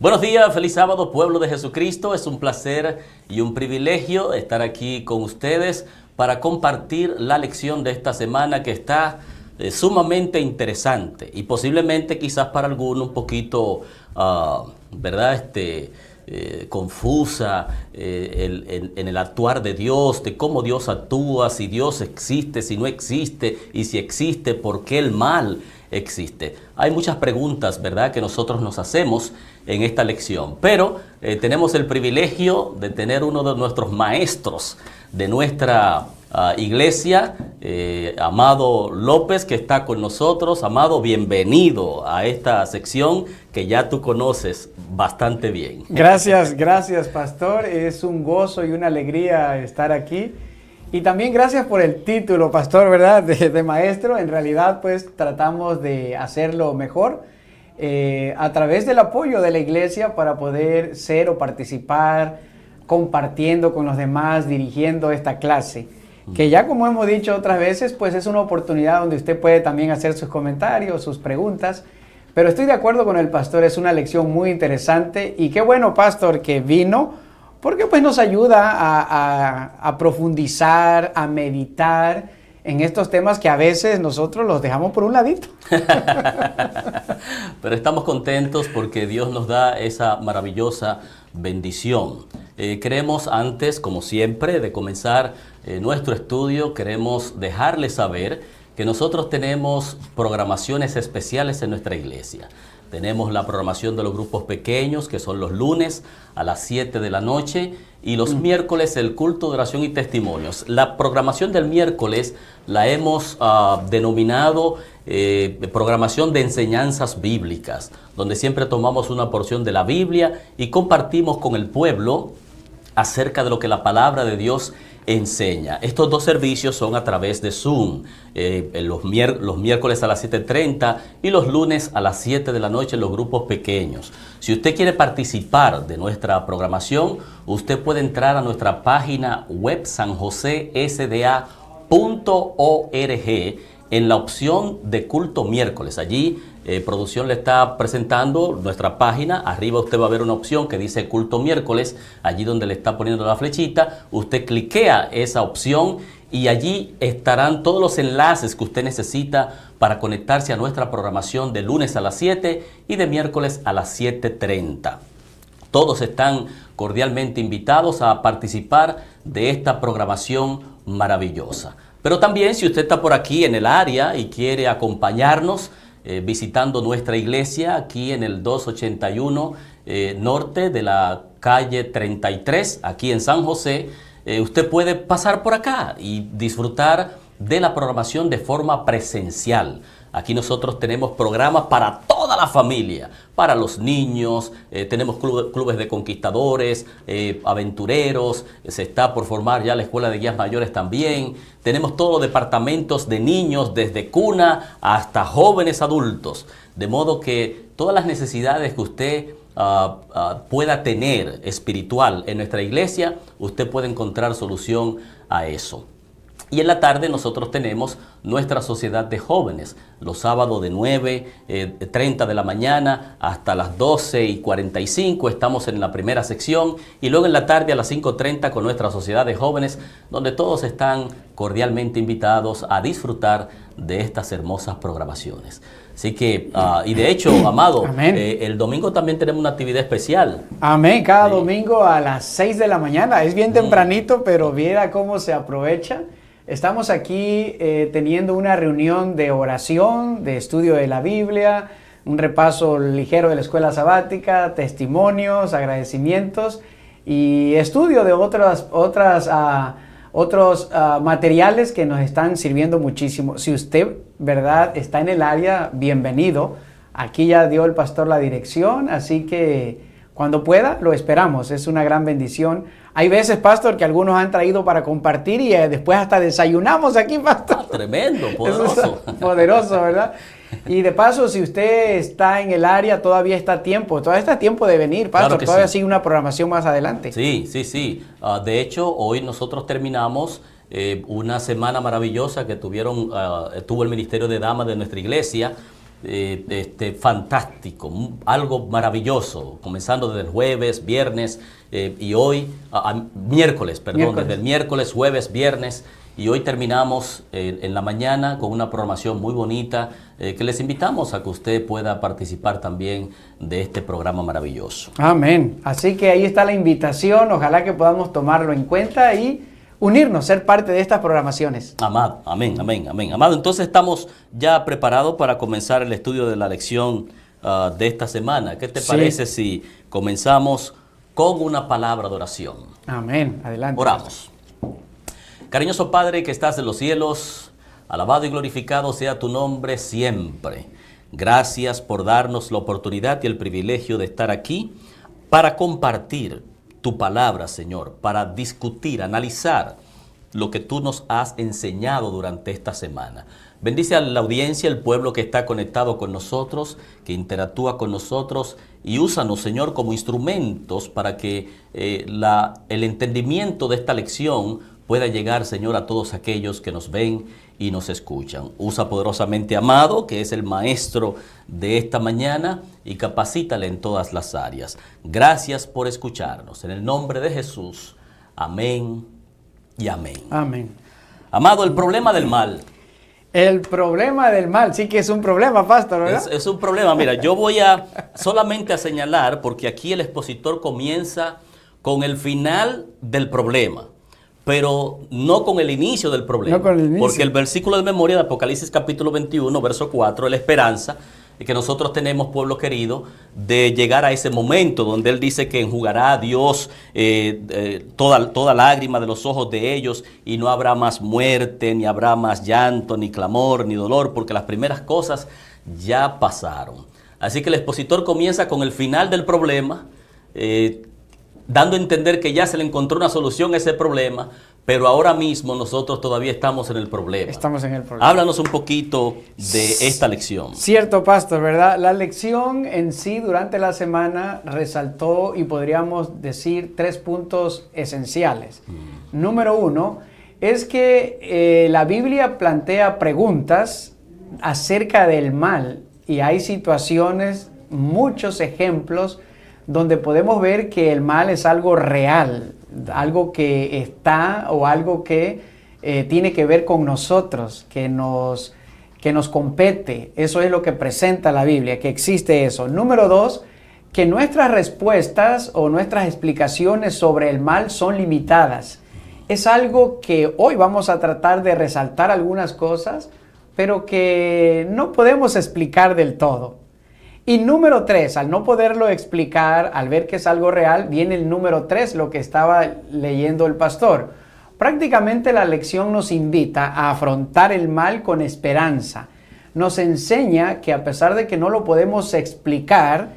Buenos días, feliz sábado, pueblo de Jesucristo. Es un placer y un privilegio estar aquí con ustedes para compartir la lección de esta semana que está sumamente interesante y posiblemente quizás para algunos un poquito, ¿verdad? Confusa en el actuar de Dios, de cómo Dios actúa, si Dios existe, si no existe, y si existe, ¿por qué el mal existe? Hay muchas preguntas, ¿verdad?, que nosotros nos hacemos en esta lección, pero tenemos el privilegio de tener uno de nuestros maestros de nuestra iglesia, Amado López, que está con nosotros. Amado, bienvenido a esta sección que ya tú conoces bastante bien. Gracias, pastor. Es un gozo y una alegría estar aquí. Y también gracias por el título, pastor, ¿verdad? De maestro. En realidad, pues, tratamos de hacerlo mejor a través del apoyo de la iglesia para poder ser o participar, compartiendo con los demás, dirigiendo esta clase. Que ya como hemos dicho otras veces, pues es una oportunidad donde usted puede también hacer sus comentarios, sus preguntas. Pero estoy de acuerdo con el pastor, es una lección muy interesante. Y qué bueno, pastor, que vino, porque pues nos ayuda a profundizar, a meditar en estos temas que a veces nosotros los dejamos por un ladito. Pero estamos contentos porque Dios nos da esa maravillosa bendición. Queremos antes, como siempre, de comenzar nuestro estudio, queremos dejarles saber que nosotros tenemos programaciones especiales en nuestra iglesia. Tenemos la programación de los grupos pequeños, que son los lunes a las 7 de la noche, y los miércoles el culto de oración y testimonios. La programación del miércoles la hemos denominado programación de enseñanzas bíblicas, donde siempre tomamos una porción de la Biblia y compartimos con el pueblo acerca de lo que la palabra de Dios enseña. Estos dos servicios son a través de Zoom, los miércoles a las 7:30 y los lunes a las 7 de la noche en los grupos pequeños. Si usted quiere participar de nuestra programación, usted puede entrar a nuestra página web sanjosesda.org en la opción de culto miércoles. Allí producción le está presentando nuestra página. Arriba usted va a ver una opción que dice culto miércoles. Allí donde le está poniendo la flechita, usted cliquea esa opción y allí estarán todos los enlaces que usted necesita para conectarse a nuestra programación de lunes a las 7 y de miércoles a las 7:30. Todos están cordialmente invitados a participar de esta programación maravillosa. Pero también, si usted está por aquí en el área y quiere acompañarnos visitando nuestra iglesia aquí en el 281 norte de la calle 33, aquí en San José, usted puede pasar por acá y disfrutar de la programación de forma presencial. Aquí nosotros tenemos programas para toda la familia, para los niños, tenemos clubes de conquistadores, aventureros, se está por formar ya la escuela de guías mayores también. Tenemos todos los departamentos de niños, desde cuna hasta jóvenes adultos. De modo que todas las necesidades que usted pueda tener espiritual en nuestra iglesia, usted puede encontrar solución a eso. Y en la tarde nosotros tenemos nuestra sociedad de jóvenes, los sábados de 9:30 de la mañana hasta las 12:45 estamos en la primera sección, y luego en la tarde a las 5:30 con nuestra sociedad de jóvenes, donde todos están cordialmente invitados a disfrutar de estas hermosas programaciones. Así que, y de hecho, Amado, el domingo también tenemos una actividad especial. Amén, cada domingo a las 6 de la mañana, es bien tempranito, pero viera cómo se aprovecha. Estamos aquí teniendo una reunión de oración, de estudio de la Biblia, un repaso ligero de la escuela sabática, testimonios, agradecimientos y estudio de otros materiales que nos están sirviendo muchísimo. Si usted, ¿verdad?, está en el área, bienvenido. Aquí ya dio el pastor la dirección, así que cuando pueda, lo esperamos. Es una gran bendición. Hay veces, pastor, que algunos han traído para compartir y después hasta desayunamos aquí, pastor. Tremendo, poderoso. Poderoso, ¿verdad? Y de paso, si usted está en el área, todavía está a tiempo. Todavía está a tiempo de venir, pastor. Claro que todavía sigue una programación más adelante. Sí. De hecho, hoy nosotros terminamos una semana maravillosa que tuvo el Ministerio de Damas de nuestra iglesia. fantástico, algo maravilloso, comenzando desde el jueves, viernes y hoy, miércoles, perdón, desde el miércoles, jueves, viernes. Y hoy terminamos en la mañana con una programación muy bonita que les invitamos a que usted pueda participar también de este programa maravilloso. Amén. Así que ahí está la invitación. Ojalá que podamos tomarlo en cuenta y unirnos, ser parte de estas programaciones. Amado, amén, amén, amén. Amado, entonces estamos ya preparados para comenzar el estudio de la lección de esta semana. ¿Qué te parece si comenzamos con una palabra de oración? Amén. Adelante. Oramos. Cariñoso Padre que estás en los cielos, alabado y glorificado sea tu nombre siempre. Gracias por darnos la oportunidad y el privilegio de estar aquí para compartir tu palabra, Señor, para discutir, analizar lo que tú nos has enseñado durante esta semana. Bendice a la audiencia, el pueblo que está conectado con nosotros, que interactúa con nosotros, y úsanos, Señor, como instrumentos para que el entendimiento de esta lección pueda llegar, Señor, a todos aquellos que nos ven y nos escuchan. Usa poderosamente a Amado, que es el maestro de esta mañana, y capacítale en todas las áreas. Gracias por escucharnos. En el nombre de Jesús. Amén y amén. Amén. Amado, el problema del mal. El problema del mal, sí que es un problema, pastor, ¿verdad? Es un problema. Mira, yo voy a solamente a señalar, porque aquí el expositor comienza con el final del problema, pero no con el inicio del problema. No con el inicio. Porque el versículo de memoria de Apocalipsis capítulo 21, verso 4, es la esperanza que nosotros tenemos, pueblo querido, de llegar a ese momento donde Él dice que enjugará a Dios toda lágrima de los ojos de ellos, y no habrá más muerte, ni habrá más llanto, ni clamor, ni dolor, porque las primeras cosas ya pasaron. Así que el expositor comienza con el final del problema, dando a entender que ya se le encontró una solución a ese problema, pero ahora mismo nosotros todavía estamos en el problema. Estamos en el problema. Háblanos un poquito de esta lección. Cierto, pastor, ¿verdad? La lección en sí durante la semana resaltó, y podríamos decir, 3 puntos esenciales. Número 1 es que la Biblia plantea preguntas acerca del mal, y hay situaciones, muchos ejemplos, donde podemos ver que el mal es algo real, algo que está, o algo que tiene que ver con nosotros, que nos compete. Eso es lo que presenta la Biblia, que existe eso. Número 2, que nuestras respuestas o nuestras explicaciones sobre el mal son limitadas. Es algo que hoy vamos a tratar de resaltar algunas cosas, pero que no podemos explicar del todo. Y número 3, al no poderlo explicar, al ver que es algo real, viene el número 3, lo que estaba leyendo el pastor. Prácticamente la lección nos invita a afrontar el mal con esperanza. Nos enseña que a pesar de que no lo podemos explicar,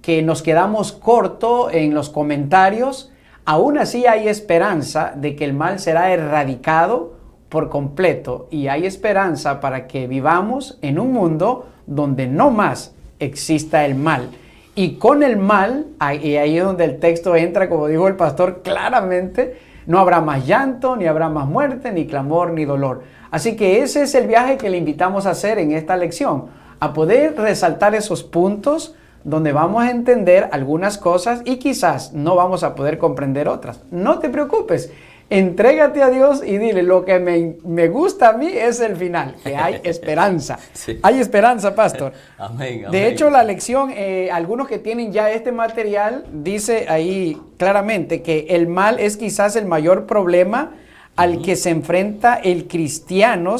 que nos quedamos cortos en los comentarios, aún así hay esperanza de que el mal será erradicado por completo. Y hay esperanza para que vivamos en un mundo donde no más exista el mal. Y con el mal, y ahí es donde el texto entra, como dijo el pastor, claramente, no habrá más llanto, ni habrá más muerte, ni clamor, ni dolor. Así que ese es el viaje que le invitamos a hacer en esta lección, a poder resaltar esos puntos donde vamos a entender algunas cosas y quizás no vamos a poder comprender otras. No te preocupes. Entrégate a Dios y dile, lo que me gusta a mí es el final, que hay esperanza. Sí. Hay esperanza, pastor. Amén, amén. De hecho, la lección, algunos que tienen ya este material, dice ahí claramente que el mal es quizás el mayor problema al que se enfrenta el cristiano.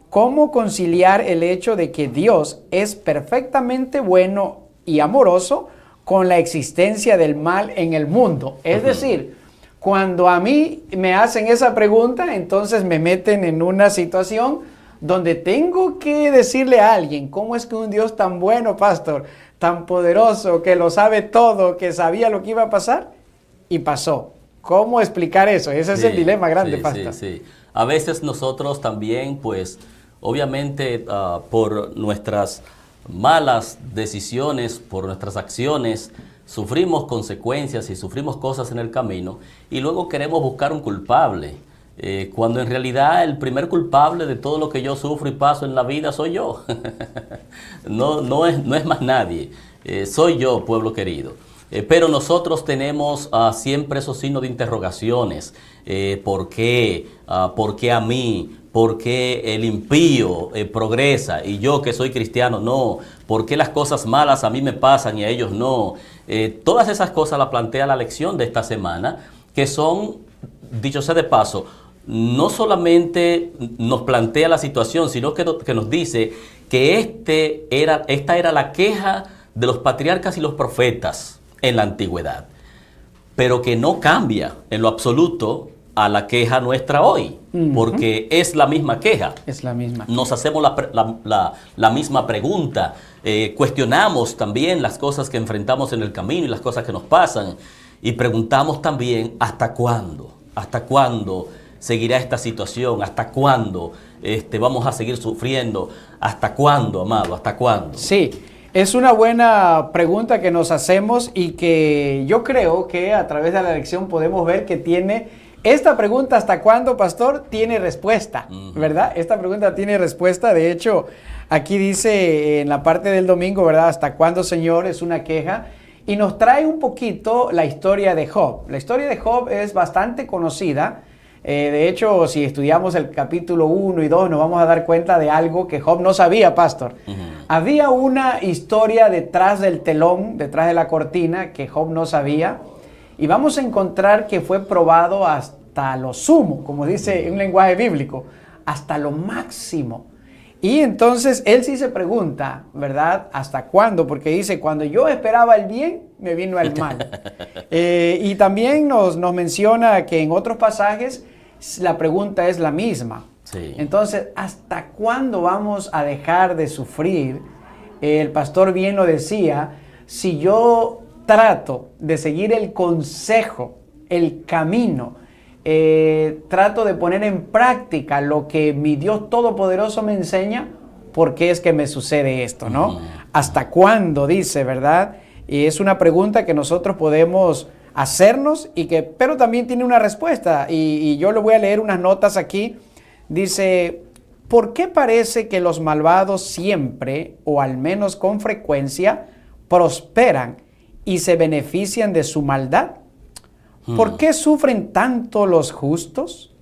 Cómo conciliar el hecho de que Dios es perfectamente bueno y amoroso con la existencia del mal en el mundo. Es decir, cuando a mí me hacen esa pregunta, entonces me meten en una situación donde tengo que decirle a alguien, ¿cómo es que un Dios tan bueno, pastor, tan poderoso, que lo sabe todo, que sabía lo que iba a pasar? Y pasó. ¿Cómo explicar eso? Ese es el dilema grande, pastor. Sí. A veces nosotros también, pues, obviamente, por nuestras malas decisiones, por nuestras acciones, sufrimos consecuencias y sufrimos cosas en el camino, y luego queremos buscar un culpable. cuando en realidad el primer culpable de todo lo que yo sufro y paso en la vida soy yo. No es más nadie, soy yo, pueblo querido. Pero nosotros tenemos siempre esos signos de interrogaciones. ¿Por qué? ¿Por qué a mí? ¿Por qué el impío progresa y yo que soy cristiano no? ¿Por qué las cosas malas a mí me pasan y a ellos no? Todas esas cosas las plantea la lección de esta semana, que son, dicho sea de paso, no solamente nos plantea la situación, sino que nos dice que esta era la queja de los patriarcas y los profetas en la antigüedad, pero que no cambia en lo absoluto a la queja nuestra hoy, porque es la misma queja. Es la misma. Nos hacemos la misma pregunta, cuestionamos también las cosas que enfrentamos en el camino y las cosas que nos pasan, y preguntamos también ¿hasta cuándo? ¿Hasta cuándo seguirá esta situación? ¿Hasta cuándo vamos a seguir sufriendo? ¿Hasta cuándo, amado? ¿Hasta cuándo? Sí. Es una buena pregunta que nos hacemos y que yo creo que a través de la lección podemos ver que tiene esta pregunta, ¿hasta cuándo, pastor? Tiene respuesta, ¿verdad? Esta pregunta tiene respuesta. De hecho, aquí dice en la parte del domingo, ¿verdad? ¿Hasta cuándo, Señor? Es una queja. Y nos trae un poquito la historia de Job. La historia de Job es bastante conocida. De hecho, si estudiamos el capítulo 1 y 2, nos vamos a dar cuenta de algo que Job no sabía, pastor. Había una historia detrás del telón, detrás de la cortina, que Job no sabía. Y vamos a encontrar que fue probado hasta lo sumo, como dice en un lenguaje bíblico, hasta lo máximo. Y entonces él sí se pregunta, ¿verdad? ¿Hasta cuándo? Porque dice, cuando yo esperaba el bien, me vino el mal. Y también nos menciona que en otros pasajes la pregunta es la misma. Sí. Entonces, ¿hasta cuándo vamos a dejar de sufrir? El pastor bien lo decía, si yo trato de seguir el consejo, el camino, trato de poner en práctica lo que mi Dios Todopoderoso me enseña, ¿por qué es que me sucede esto, no? ¿Hasta cuándo? Dice, ¿verdad? Y es una pregunta que nosotros podemos hacernos, pero también tiene una respuesta. Y yo le voy a leer unas notas aquí. Dice, ¿por qué parece que los malvados siempre, o al menos con frecuencia, prosperan y se benefician de su maldad? ¿Por qué sufren tanto los justos?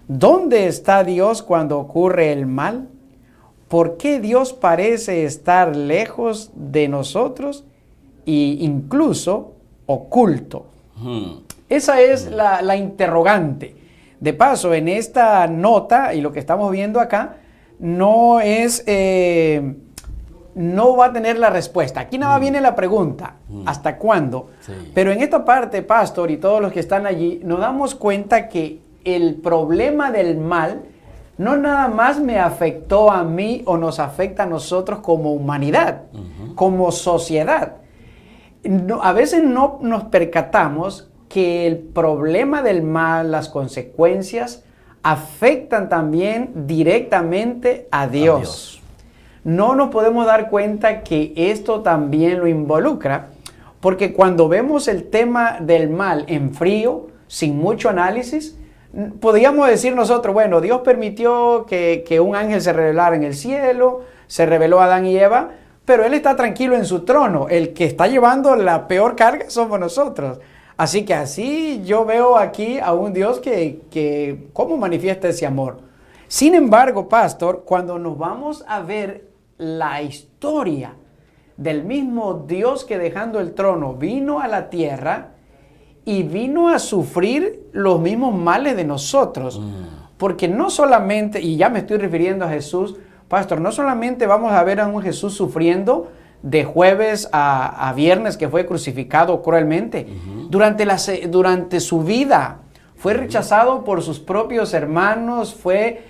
¿Dónde está Dios cuando ocurre el mal? ¿Por qué Dios parece estar lejos de nosotros e incluso oculto? Esa es la interrogante. De paso, en esta nota y lo que estamos viendo acá, no va a tener la respuesta. Aquí nada más viene la pregunta, ¿hasta cuándo? Sí. Pero en esta parte, pastor, y todos los que están allí, nos damos cuenta que el problema del mal no nada más me afectó a mí o nos afecta a nosotros como humanidad, como sociedad. A veces no nos percatamos que el problema del mal, las consecuencias, afectan también directamente a Dios. No nos podemos dar cuenta que esto también lo involucra, porque cuando vemos el tema del mal en frío, sin mucho análisis, podríamos decir nosotros, bueno, Dios permitió que un ángel se revelara en el cielo, se reveló a Adán y Eva, pero Él está tranquilo en su trono. El que está llevando la peor carga somos nosotros. Así que así yo veo aquí a un Dios que ¿cómo manifiesta ese amor? Sin embargo, pastor, cuando nos vamos a ver la historia del mismo Dios que dejando el trono vino a la tierra y vino a sufrir los mismos males de nosotros. Porque no solamente, y ya me estoy refiriendo a Jesús, pastor, no solamente vamos a ver a un Jesús sufriendo de jueves a viernes que fue crucificado cruelmente. Durante su vida fue rechazado por sus propios hermanos, fue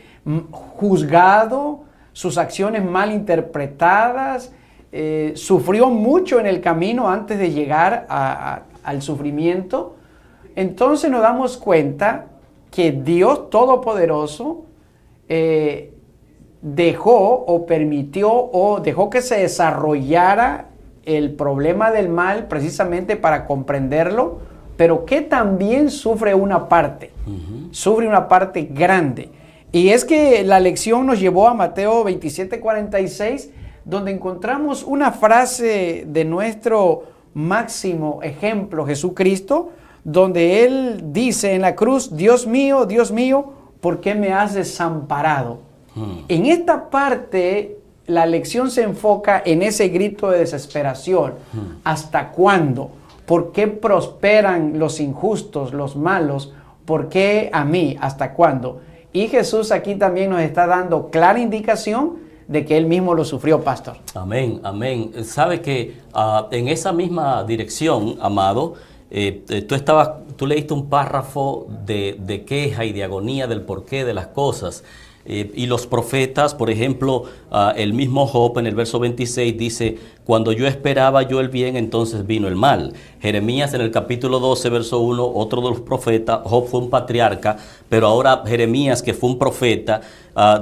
juzgado, sus acciones mal interpretadas, sufrió mucho en el camino antes de llegar al sufrimiento. Entonces nos damos cuenta que Dios Todopoderoso dejó que se desarrollara el problema del mal precisamente para comprenderlo, pero que también sufre una parte, sufre una parte grande. Y es que la lección nos llevó a Mateo 27:46, donde encontramos una frase de nuestro máximo ejemplo, Jesucristo, donde Él dice en la cruz: Dios mío, ¿por qué me has desamparado? En esta parte, la lección se enfoca en ese grito de desesperación. ¿Hasta cuándo? ¿Por qué prosperan los injustos, los malos? ¿Por qué a mí? ¿Hasta cuándo? Y Jesús aquí también nos está dando clara indicación de que Él mismo lo sufrió, pastor. Amén, amén. Sabe que en esa misma dirección, amado, tú leíste un párrafo de queja y de agonía del porqué de las cosas. Y los profetas, por ejemplo, el mismo Job en el verso 26 dice: cuando yo esperaba yo el bien, entonces vino el mal. Jeremías en el capítulo 12, verso 1, otro de los profetas. Job fue un patriarca, pero ahora Jeremías, que fue un profeta,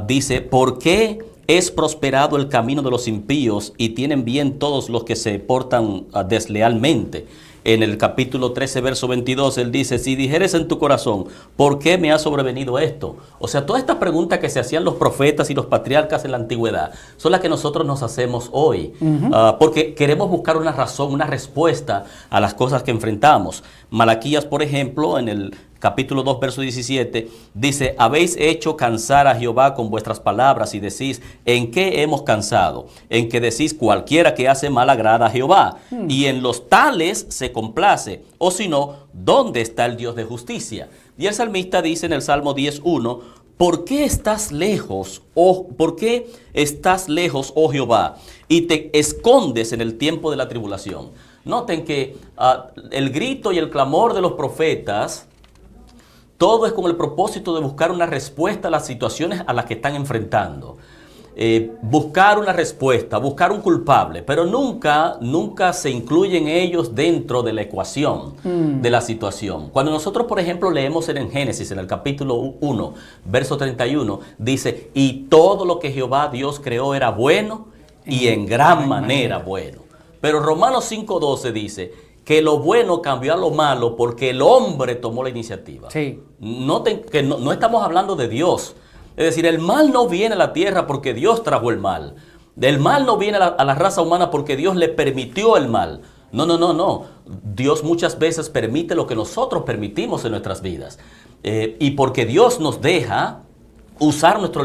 dice: ¿por qué es prosperado el camino de los impíos y tienen bien todos los que se portan deslealmente? En el capítulo 13, verso 22, él dice: si dijeres en tu corazón, ¿por qué me ha sobrevenido esto? O sea, todas estas preguntas que se hacían los profetas y los patriarcas en la antigüedad son las que nosotros nos hacemos hoy, porque queremos buscar una razón, una respuesta a las cosas que enfrentamos. Malaquías, por ejemplo, en el capítulo 2, verso 17, dice: habéis hecho cansar a Jehová con vuestras palabras y decís: ¿en qué hemos cansado? En que decís: cualquiera que hace mal agrada a Jehová, y en los tales se complace. O si no, ¿dónde está el Dios de justicia? Y el salmista dice en el Salmo 10:1: ¿por qué estás lejos, oh Jehová, y te escondes en el tiempo de la tribulación? Noten que el grito y el clamor de los profetas, todo es con el propósito de buscar una respuesta a las situaciones a las que están enfrentando. Buscar una respuesta, buscar un culpable, pero nunca se incluyen ellos dentro de la ecuación de la situación. Cuando nosotros, por ejemplo, leemos en Génesis, en el capítulo 1, verso 31, dice: y todo lo que Jehová Dios creó era bueno y en gran manera bueno. Pero Romanos 5:12 dice que lo bueno cambió a lo malo porque el hombre tomó la iniciativa. Sí. Noten que no estamos hablando de Dios. Es decir, el mal no viene a la tierra porque Dios trajo el mal. El mal no viene a la raza humana porque Dios le permitió el mal. No. Dios muchas veces permite lo que nosotros permitimos en nuestras vidas. Y porque Dios nos deja usar nuestro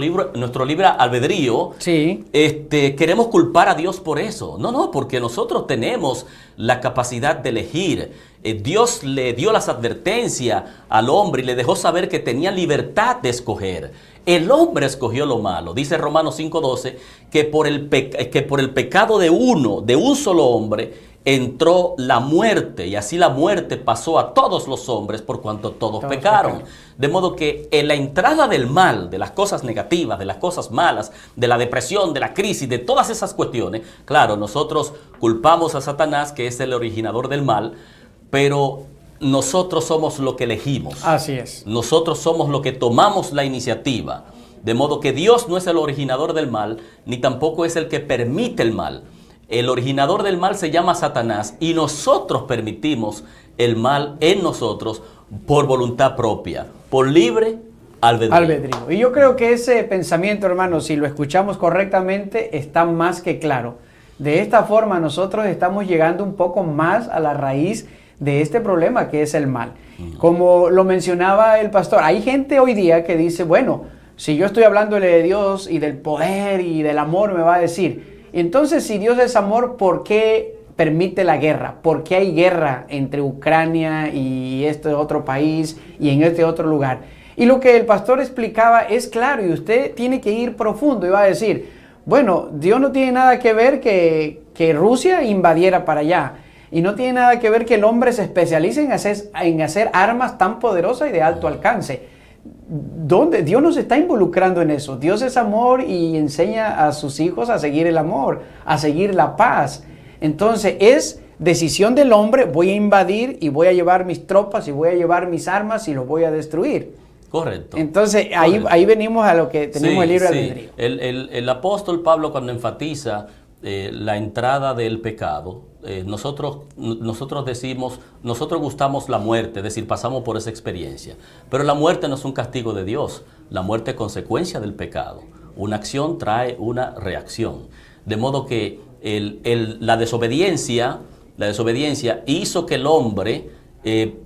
libre albedrío, sí, queremos culpar a Dios por eso. No, porque nosotros tenemos la capacidad de elegir. Dios le dio las advertencias al hombre y le dejó saber que tenía libertad de escoger. El hombre escogió lo malo. Dice Romanos 5:12 que por el pecado de un solo hombre, entró la muerte, y así la muerte pasó a todos los hombres por cuanto todos pecaron. De modo que en la entrada del mal, de las cosas negativas, de las cosas malas, de la depresión, de la crisis, de todas esas cuestiones, claro, nosotros culpamos a Satanás, que es el originador del mal, pero nosotros somos lo que elegimos. Así es. Nosotros somos lo que tomamos la iniciativa. De modo que Dios no es el originador del mal, ni tampoco es el que permite el mal. El originador del mal se llama Satanás y nosotros permitimos el mal en nosotros por voluntad propia, por libre albedrío. Y yo creo que ese pensamiento, hermano, si lo escuchamos correctamente, está más que claro. De esta forma nosotros estamos llegando un poco más a la raíz de este problema que es el mal. Como lo mencionaba el pastor, hay gente hoy día que dice: bueno, si yo estoy hablándole de Dios y del poder y del amor, me va a decir: entonces, si Dios es amor, ¿por qué permite la guerra? ¿Por qué hay guerra entre Ucrania y este otro país y en este otro lugar? Y lo que el pastor explicaba es claro, y usted tiene que ir profundo y va a decir: bueno, Dios no tiene nada que ver que Rusia invadiera para allá. Y no tiene nada que ver que el hombre se especialice en hacer armas tan poderosas y de alto alcance. ¿Dónde? Dios nos está involucrando en eso. Dios es amor y enseña a sus hijos a seguir el amor, a seguir la paz. Entonces es decisión del hombre: voy a invadir y voy a llevar mis tropas y voy a llevar mis armas y los voy a destruir. Correcto. Entonces ahí venimos a lo que tenemos el libre albedrío. El apóstol Pablo, cuando enfatiza la entrada del pecado, nosotros decimos, nosotros gustamos la muerte, es decir, pasamos por esa experiencia. Pero la muerte no es un castigo de Dios, la muerte es consecuencia del pecado. Una acción trae una reacción. De modo que la desobediencia hizo que el hombre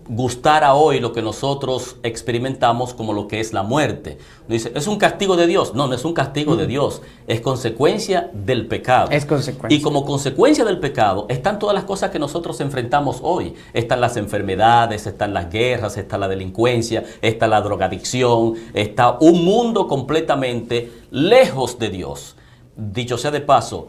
gustara hoy lo que nosotros experimentamos como lo que es la muerte. Dice, ¿es un castigo de Dios? No, no es un castigo de Dios, es consecuencia del pecado. Es consecuencia. Y como consecuencia del pecado están todas las cosas que nosotros enfrentamos hoy. Están las enfermedades, están las guerras, está la delincuencia, está la drogadicción, está un mundo completamente lejos de Dios. Dicho sea de paso,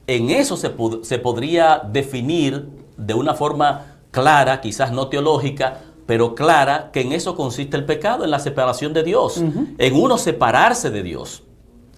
en eso se podría definir de una forma clara, quizás no teológica, pero clara, que en eso consiste el pecado, en la separación de Dios, en uno separarse de Dios,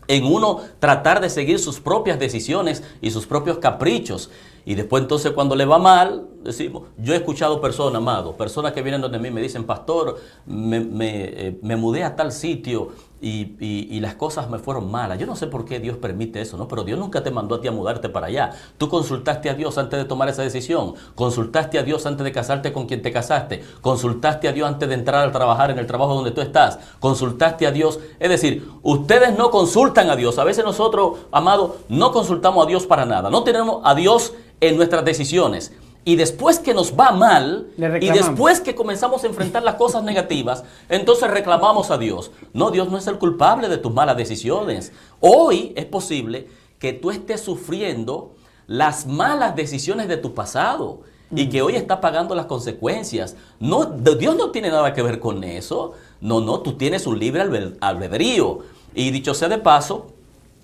en uno tratar de seguir sus propias decisiones y sus propios caprichos. Y después entonces cuando le va mal, decimos, yo he escuchado personas, amado, personas que vienen donde mí me dicen, pastor, me mudé a tal sitio y las cosas me fueron malas. Yo no sé por qué Dios permite eso, ¿no? Pero Dios nunca te mandó a ti a mudarte para allá. Tú consultaste a Dios antes de tomar esa decisión. Consultaste a Dios antes de casarte con quien te casaste. Consultaste a Dios antes de entrar a trabajar en el trabajo donde tú estás. Consultaste a Dios. Es decir, ustedes no consultan a Dios. A veces nosotros, amados, no consultamos a Dios para nada. No tenemos a Dios en nuestras decisiones. Y después que nos va mal, y después que comenzamos a enfrentar las cosas negativas, entonces reclamamos a Dios. No, Dios no es el culpable de tus malas decisiones. Hoy es posible que tú estés sufriendo las malas decisiones de tu pasado y que hoy estás pagando las consecuencias. No, Dios no tiene nada que ver con eso. No, tú tienes un libre albedrío. Y dicho sea de paso,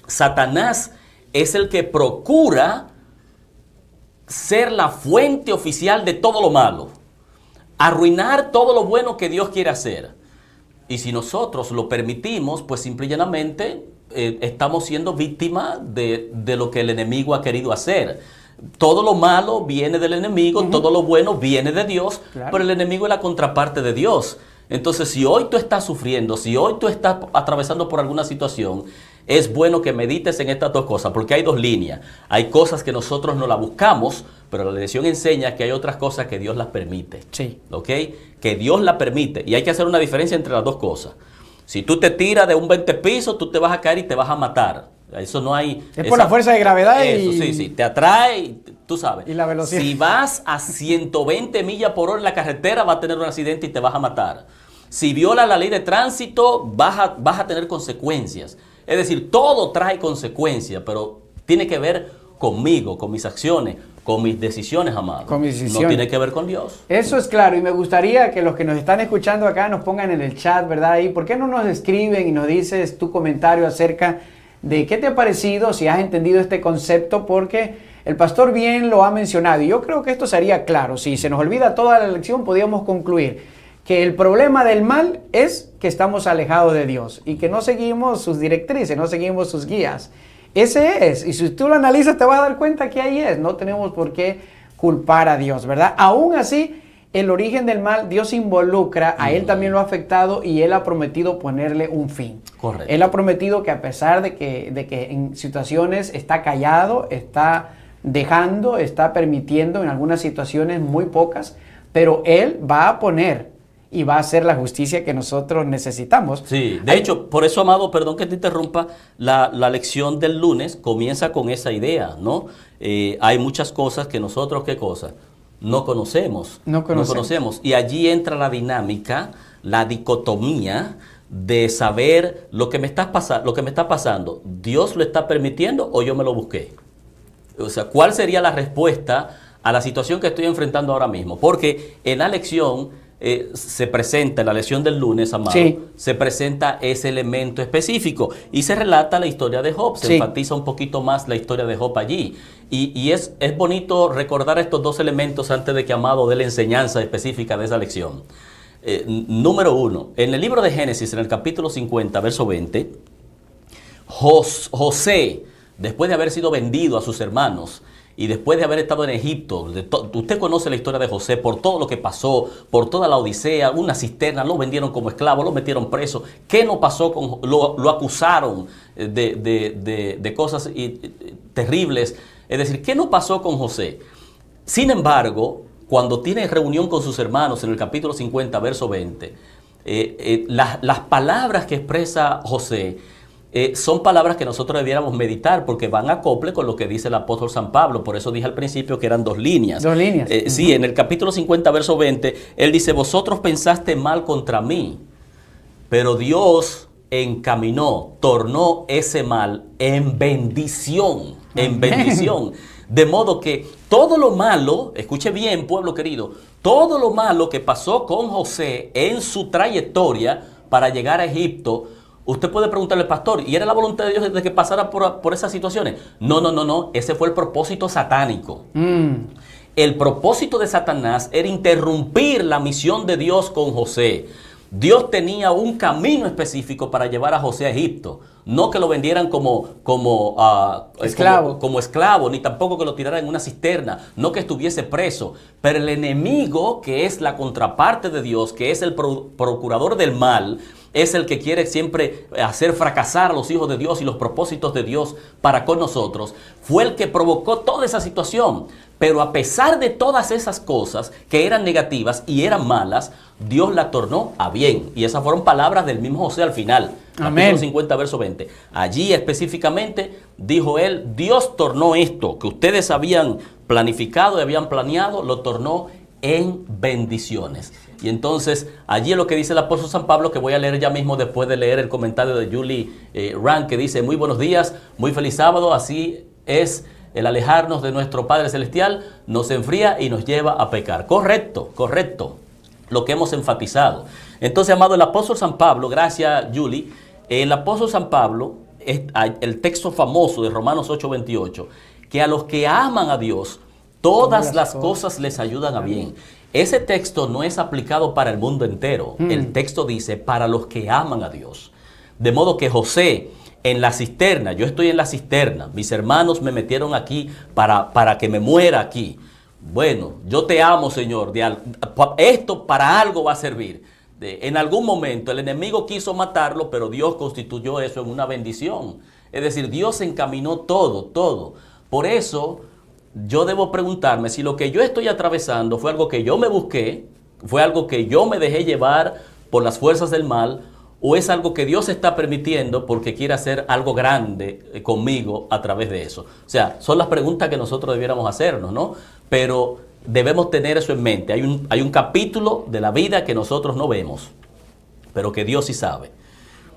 Satanás es el que procura ser la fuente oficial de todo lo malo, arruinar todo lo bueno que Dios quiere hacer. Y si nosotros lo permitimos, pues simple y llanamente estamos siendo víctimas de lo que el enemigo ha querido hacer. Todo lo malo viene del enemigo, todo lo bueno viene de Dios, claro. Pero el enemigo es la contraparte de Dios. Entonces, si hoy tú estás sufriendo, si hoy tú estás atravesando por alguna situación, es bueno que medites en estas dos cosas, porque hay dos líneas. Hay cosas que nosotros no las buscamos, pero la lección enseña que hay otras cosas que Dios las permite. Sí. ¿Ok? Que Dios las permite. Y hay que hacer una diferencia entre las dos cosas. Si tú te tiras de un 20 pisos, tú te vas a caer y te vas a matar. Eso no hay... Es por la fuerza de gravedad eso, sí. Te atrae, tú sabes. Y la velocidad. Si vas a 120 millas por hora en la carretera, vas a tener un accidente y te vas a matar. Si violas la ley de tránsito, vas a tener consecuencias. Es decir, todo trae consecuencias, pero tiene que ver conmigo, con mis acciones, con mis decisiones, amado. Con mis decisiones. No tiene que ver con Dios. Eso es claro, y me gustaría que los que nos están escuchando acá nos pongan en el chat, ¿verdad? Y ¿por qué no nos escriben y nos dices tu comentario acerca de qué te ha parecido, si has entendido este concepto? Porque el pastor bien lo ha mencionado, y yo creo que esto sería claro. Si se nos olvida toda la lección, podríamos concluir que el problema del mal es que estamos alejados de Dios y que no seguimos sus directrices, no seguimos sus guías. Ese es, y si tú lo analizas te vas a dar cuenta que ahí es. No tenemos por qué culpar a Dios, ¿verdad? Aún así, el origen del mal, Dios involucra, a Él también lo ha afectado y Él ha prometido ponerle un fin. Correcto. Él ha prometido que a pesar de que en situaciones está callado, está dejando, está permitiendo en algunas situaciones muy pocas, pero Él va a poner y va a hacer la justicia que nosotros necesitamos. Sí, de hecho, por eso, amado, perdón que te interrumpa, la lección del lunes comienza con esa idea, ¿no? Hay muchas cosas que nosotros, ¿qué cosas? No conocemos. No conocemos. Y allí entra la dinámica, la dicotomía de saber lo que me está pasando. ¿Dios lo está permitiendo o yo me lo busqué? O sea, ¿cuál sería la respuesta a la situación que estoy enfrentando ahora mismo? Porque en la lección se presenta, en la lección del lunes, amado, se presenta ese elemento específico y se relata la historia de Job, se enfatiza un poquito más la historia de Job allí. Y es bonito recordar estos dos elementos antes de que Amado dé la enseñanza específica de esa lección. Número uno, en el libro de Génesis, en el capítulo 50, verso 20, José, después de haber sido vendido a sus hermanos, y después de haber estado en Egipto, usted conoce la historia de José por todo lo que pasó, por toda la odisea, una cisterna, lo vendieron como esclavo, lo metieron preso. ¿Qué no pasó con lo acusaron de cosas terribles? Es decir, ¿qué no pasó con José? Sin embargo, cuando tiene reunión con sus hermanos en el capítulo 50, verso 20, las palabras que expresa José son palabras que nosotros debiéramos meditar porque van a acople con lo que dice el apóstol San Pablo. Por eso dije al principio que eran dos líneas. Dos líneas. Sí, en el capítulo 50, verso 20, él dice, vosotros pensaste mal contra mí, pero Dios encaminó, tornó ese mal en bendición, en bendición. De modo que todo lo malo, escuche bien, pueblo querido, todo lo malo que pasó con José en su trayectoria para llegar a Egipto, usted puede preguntarle, pastor, ¿y era la voluntad de Dios de que pasara por esas situaciones? No, ese fue el propósito satánico. El propósito de Satanás era interrumpir la misión de Dios con José. Dios tenía un camino específico para llevar a José a Egipto. No que lo vendieran como esclavo, ni tampoco que lo tiraran en una cisterna, no que estuviese preso. Pero el enemigo, que es la contraparte de Dios, que es el procurador del mal, es el que quiere siempre hacer fracasar a los hijos de Dios y los propósitos de Dios para con nosotros, fue el que provocó toda esa situación. Pero a pesar de todas esas cosas que eran negativas y eran malas, Dios la tornó a bien. Y esas fueron palabras del mismo José al final. Amén. Capítulo 50, verso 20. Allí específicamente dijo él, Dios tornó esto que ustedes habían planificado y habían planeado, lo tornó en bendiciones. Y entonces allí es lo que dice el apóstol San Pablo, que voy a leer ya mismo después de leer el comentario de Julie Rand, que dice, muy buenos días, muy feliz sábado, así es. El alejarnos de nuestro Padre Celestial nos enfría y nos lleva a pecar. Correcto, lo que hemos enfatizado. Entonces, amado, el apóstol San Pablo, gracias Julie, el apóstol San Pablo, el texto famoso de Romanos 8:28, que a los que aman a Dios, todas las cosas les ayudan a bien. Ese texto no es aplicado para el mundo entero. El texto dice para los que aman a Dios. De modo que José, en la cisterna, yo estoy en la cisterna, mis hermanos me metieron aquí para que me muera aquí. Bueno, yo te amo, Señor, esto para algo va a servir. En algún momento el enemigo quiso matarlo, pero Dios constituyó eso en una bendición. Es decir, Dios encaminó todo. Por eso yo debo preguntarme si lo que yo estoy atravesando fue algo que yo me busqué, fue algo que yo me dejé llevar por las fuerzas del mal, o es algo que Dios está permitiendo porque quiere hacer algo grande conmigo a través de eso. O sea, son las preguntas que nosotros debiéramos hacernos, ¿no? Pero debemos tener eso en mente. Hay un capítulo de la vida que nosotros no vemos, pero que Dios sí sabe.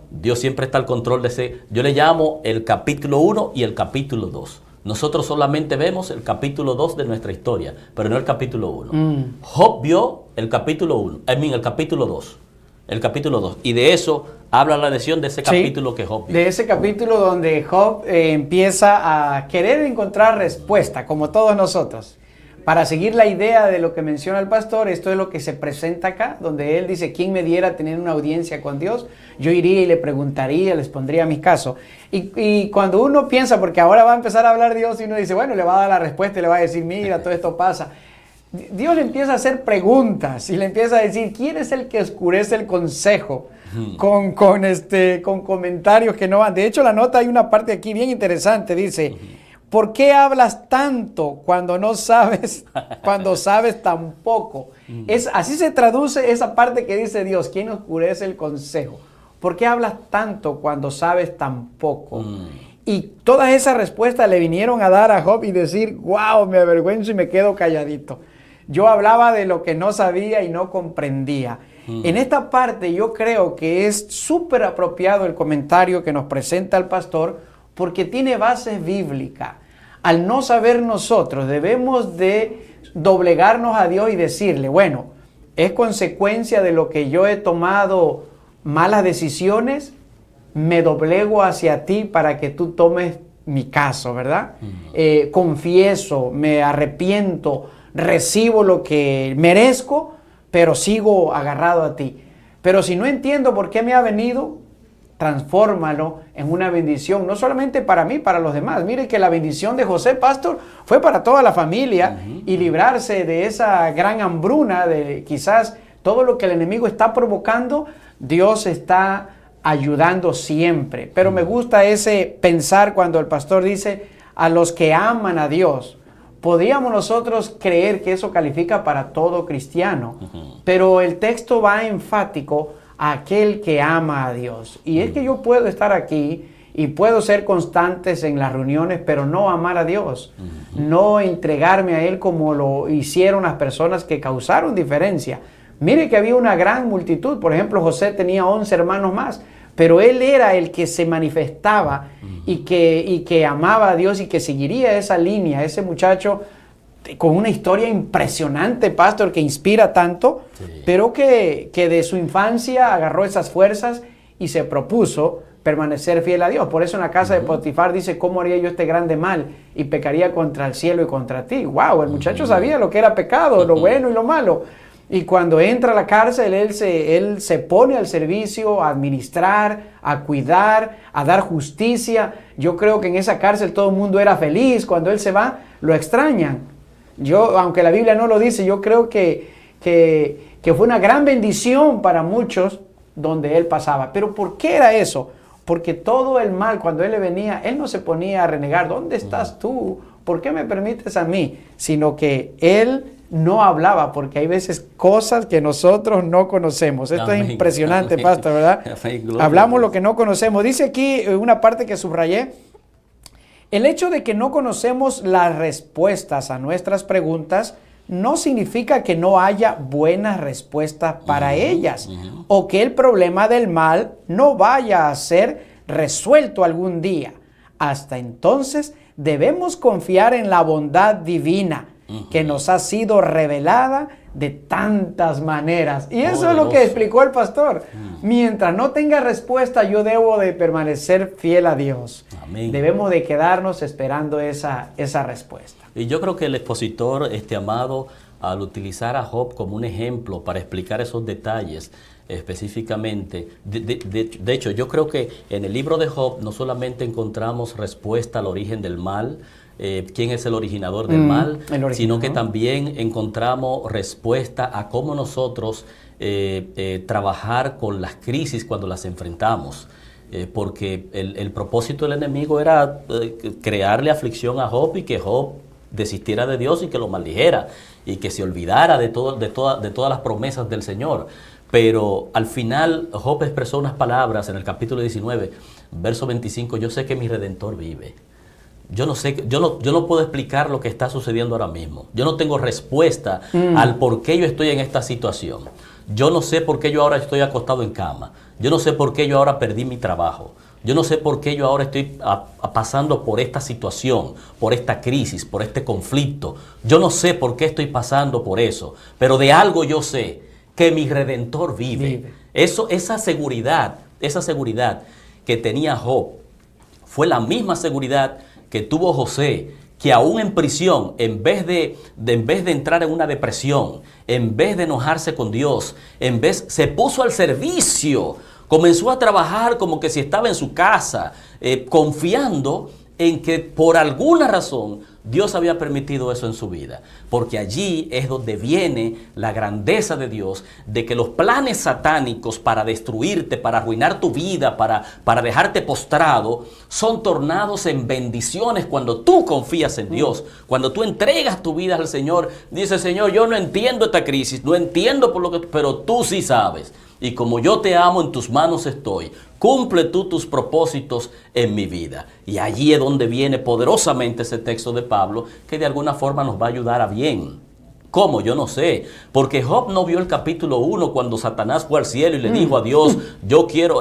Dios siempre está al control de ese. Yo le llamo el capítulo 1 y el capítulo 2. Nosotros solamente vemos el capítulo 2 de nuestra historia, pero no el capítulo 1. Job vio el capítulo 1, el capítulo 2. El capítulo 2. Y de eso habla la lección de ese capítulo que Job vio. De ese capítulo donde Job empieza a querer encontrar respuesta, como todos nosotros. Para seguir la idea de lo que menciona el pastor, esto es lo que se presenta acá, donde él dice, ¿quién me diera tener una audiencia con Dios? Yo iría y le preguntaría, les pondría mis casos. Y cuando uno piensa, porque ahora va a empezar a hablar Dios y uno dice, bueno, le va a dar la respuesta y le va a decir, mira, todo esto pasa. Dios le empieza a hacer preguntas y le empieza a decir, ¿quién es el que oscurece el consejo? Con comentarios que no van. De hecho, la nota, hay una parte aquí bien interesante, dice, ¿por qué hablas tanto cuando no sabes, cuando sabes tan poco? Así se traduce esa parte que dice Dios, ¿quién oscurece el consejo? ¿Por qué hablas tanto cuando sabes tan poco? Y todas esas respuestas le vinieron a dar a Job y decir, wow, me avergüenzo y me quedo calladito. Yo hablaba de lo que no sabía y no comprendía. En esta parte yo creo que es súper apropiado el comentario que nos presenta el pastor porque tiene bases bíblicas. Al no saber nosotros, debemos de doblegarnos a Dios y decirle, bueno, es consecuencia de lo que yo he tomado malas decisiones, me doblego hacia ti para que tú tomes mi caso, ¿verdad? Confieso, me arrepiento, recibo lo que merezco, pero sigo agarrado a ti. Pero si no entiendo por qué me ha venido, transfórmalo en una bendición, no solamente para mí, para los demás. Mire que la bendición de José, pastor, fue para toda la familia y librarse de esa gran hambruna, de quizás todo lo que el enemigo está provocando, Dios está ayudando siempre. Pero me gusta ese pensar cuando el pastor dice a los que aman a Dios. podríamos nosotros creer que eso califica para todo cristiano, pero el texto va enfático a aquel que ama a Dios. Y es que yo puedo estar aquí y puedo ser constantes en las reuniones, pero no amar a Dios, no entregarme a Él como lo hicieron las personas que causaron diferencia. Mire que había una gran multitud. Por ejemplo, José tenía 11 hermanos más, pero él era el que se manifestaba y que amaba a Dios y que seguiría esa línea. Ese muchacho con una historia impresionante, pastor, que inspira tanto, pero que de su infancia agarró esas fuerzas y se propuso permanecer fiel a Dios. Por eso en la casa de Potifar dice, ¿cómo haría yo este grande mal? Y pecaría contra el cielo y contra ti. ¡Wow! El muchacho sabía lo que era pecado, lo bueno y lo malo. Y cuando entra a la cárcel, él se pone al servicio, a administrar, a cuidar, a dar justicia. Yo creo que en esa cárcel todo el mundo era feliz. Cuando él se va, lo extrañan. Yo, aunque la Biblia no lo dice, yo creo que fue una gran bendición para muchos donde él pasaba. ¿Pero por qué era eso? Porque todo el mal, cuando él le venía, él no se ponía a renegar. ¿Dónde estás tú? ¿Por qué me permites a mí? Sino que él no hablaba, porque hay veces cosas que nosotros no conocemos. Esto es impresionante, pastor, ¿verdad? Hablamos lo que no conocemos. Dice aquí una parte que subrayé. El hecho de que no conocemos las respuestas a nuestras preguntas no significa que no haya buenas respuestas para ellas o que el problema del mal no vaya a ser resuelto algún día. Hasta entonces debemos confiar en la bondad divina que nos ha sido revelada de tantas maneras. Y eso es lo que explicó el pastor. Mientras no tenga respuesta, yo debo de permanecer fiel a Dios. Amén. Debemos de quedarnos esperando esa respuesta. Y yo creo que el expositor, amado, al utilizar a Job como un ejemplo para explicar esos detalles específicamente, de hecho, yo creo que en el libro de Job no solamente encontramos respuesta al origen del mal, quién es el originador del mal, sino que también encontramos respuesta a cómo nosotros trabajar con las crisis cuando las enfrentamos. Porque el propósito del enemigo era crearle aflicción a Job y que Job desistiera de Dios y que lo maldijera y que se olvidara de todas las promesas del Señor. Pero al final Job expresó unas palabras en el capítulo 19, verso 25, yo sé que mi Redentor vive. Yo no puedo explicar lo que está sucediendo ahora mismo. Yo no tengo respuesta al por qué yo estoy en esta situación. Yo no sé por qué yo ahora estoy acostado en cama. Yo no sé por qué yo ahora perdí mi trabajo. Yo no sé por qué yo ahora estoy pasando por esta situación, por esta crisis, por este conflicto. Yo no sé por qué estoy pasando por eso. Pero de algo yo sé, que mi Redentor vive. Esa seguridad que tenía Job fue la misma seguridad que tuvo José, que aún en prisión, en vez de entrar en una depresión, en vez de enojarse con Dios, se puso al servicio, comenzó a trabajar como que si estaba en su casa, confiando en que por alguna razón Dios había permitido eso en su vida, porque allí es donde viene la grandeza de Dios, de que los planes satánicos para destruirte, para arruinar tu vida, para dejarte postrado, son tornados en bendiciones cuando tú confías en Dios, cuando tú entregas tu vida al Señor. Dices, Señor, yo no entiendo esta crisis, no entiendo por lo que, pero tú sí sabes. Y como yo te amo, en tus manos estoy. Cumple tú tus propósitos en mi vida. Y allí es donde viene poderosamente ese texto de Pablo, que de alguna forma nos va a ayudar a bien. ¿Cómo? Yo no sé. Porque Job no vio el capítulo 1 cuando Satanás fue al cielo y le dijo a Dios, yo quiero,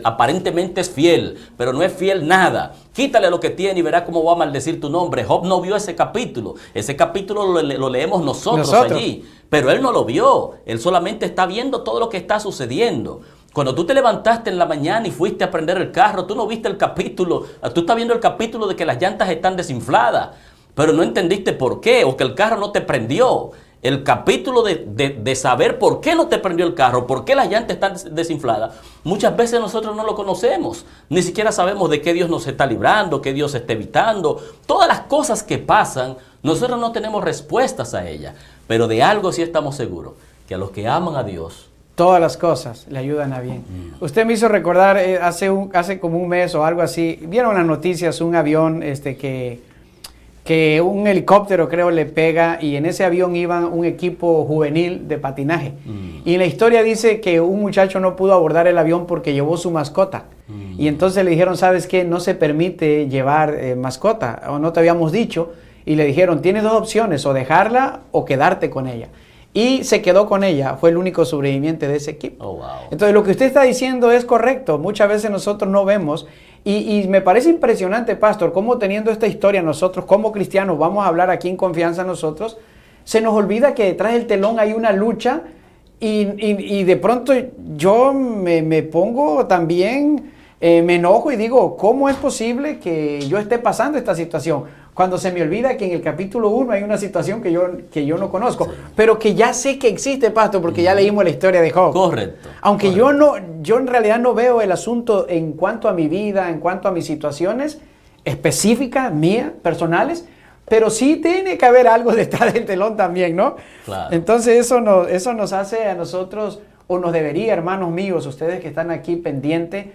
aparentemente es fiel, pero no es fiel nada. Quítale lo que tiene y verá cómo va a maldecir tu nombre. Job no vio ese capítulo. Ese capítulo lo leemos nosotros allí. Pero él no lo vio. Él solamente está viendo todo lo que está sucediendo. Cuando tú te levantaste en la mañana y fuiste a prender el carro, tú no viste el capítulo. Tú estás viendo el capítulo de que las llantas están desinfladas, pero no entendiste por qué, o que el carro no te prendió. El capítulo de saber por qué no te prendió el carro, por qué las llantas están desinfladas, muchas veces nosotros no lo conocemos. Ni siquiera sabemos de qué Dios nos está librando, qué Dios está evitando. Todas las cosas que pasan, nosotros no tenemos respuestas a ellas. Pero de algo sí estamos seguros, que a los que aman a Dios, todas las cosas le ayudan a bien. Usted me hizo recordar hace como un mes o algo así, vieron las noticias, un avión que que un helicóptero creo le pega y en ese avión iban un equipo juvenil de patinaje. Y en la historia dice que un muchacho no pudo abordar el avión porque llevó su mascota. Y entonces le dijeron, ¿sabes qué? No se permite llevar mascota, o no te habíamos dicho. Y le dijeron, tienes dos opciones, o dejarla o quedarte con ella. Y se quedó con ella, fue el único sobreviviente de ese equipo. Oh, wow. Entonces lo que usted está diciendo es correcto, muchas veces nosotros no vemos, y me parece impresionante, pastor, cómo teniendo esta historia nosotros como cristianos, vamos a hablar aquí en confianza nosotros, se nos olvida que detrás del telón hay una lucha, y de pronto yo me pongo también, me enojo y digo, ¿cómo es posible que yo esté pasando esta situación? Cuando se me olvida que en el capítulo 1 hay una situación que yo no conozco, sí, pero que ya sé que existe, pastor, porque ya leímos la historia de Job. Correcto. Aunque yo en realidad no veo el asunto en cuanto a mi vida, en cuanto a mis situaciones específicas, mías, personales, pero sí tiene que haber algo detrás del telón también, ¿no? Claro. Entonces eso nos hace a nosotros, o nos debería, hermanos míos, ustedes que están aquí pendientes,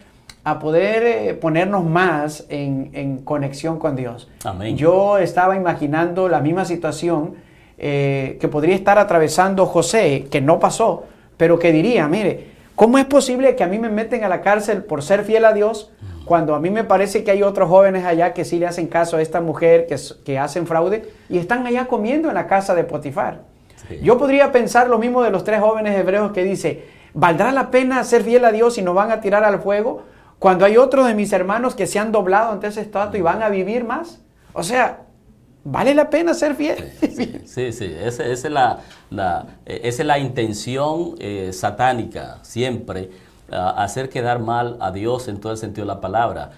a poder ponernos más en conexión con Dios. Amén. Yo estaba imaginando la misma situación que podría estar atravesando José, que no pasó, pero que diría, mire, ¿cómo es posible que a mí me meten a la cárcel por ser fiel a Dios, cuando a mí me parece que hay otros jóvenes allá que sí le hacen caso a esta mujer, que hacen fraude, y están allá comiendo en la casa de Potifar? Sí. Yo podría pensar lo mismo de los 3 jóvenes hebreos que dice, ¿valdrá la pena ser fiel a Dios si nos van a tirar al fuego? Cuando hay otros de mis hermanos que se han doblado ante ese estatua y van a vivir más. O sea, ¿vale la pena ser fiel? Sí. Esa es la intención satánica, siempre, hacer quedar mal a Dios en todo el sentido de la palabra.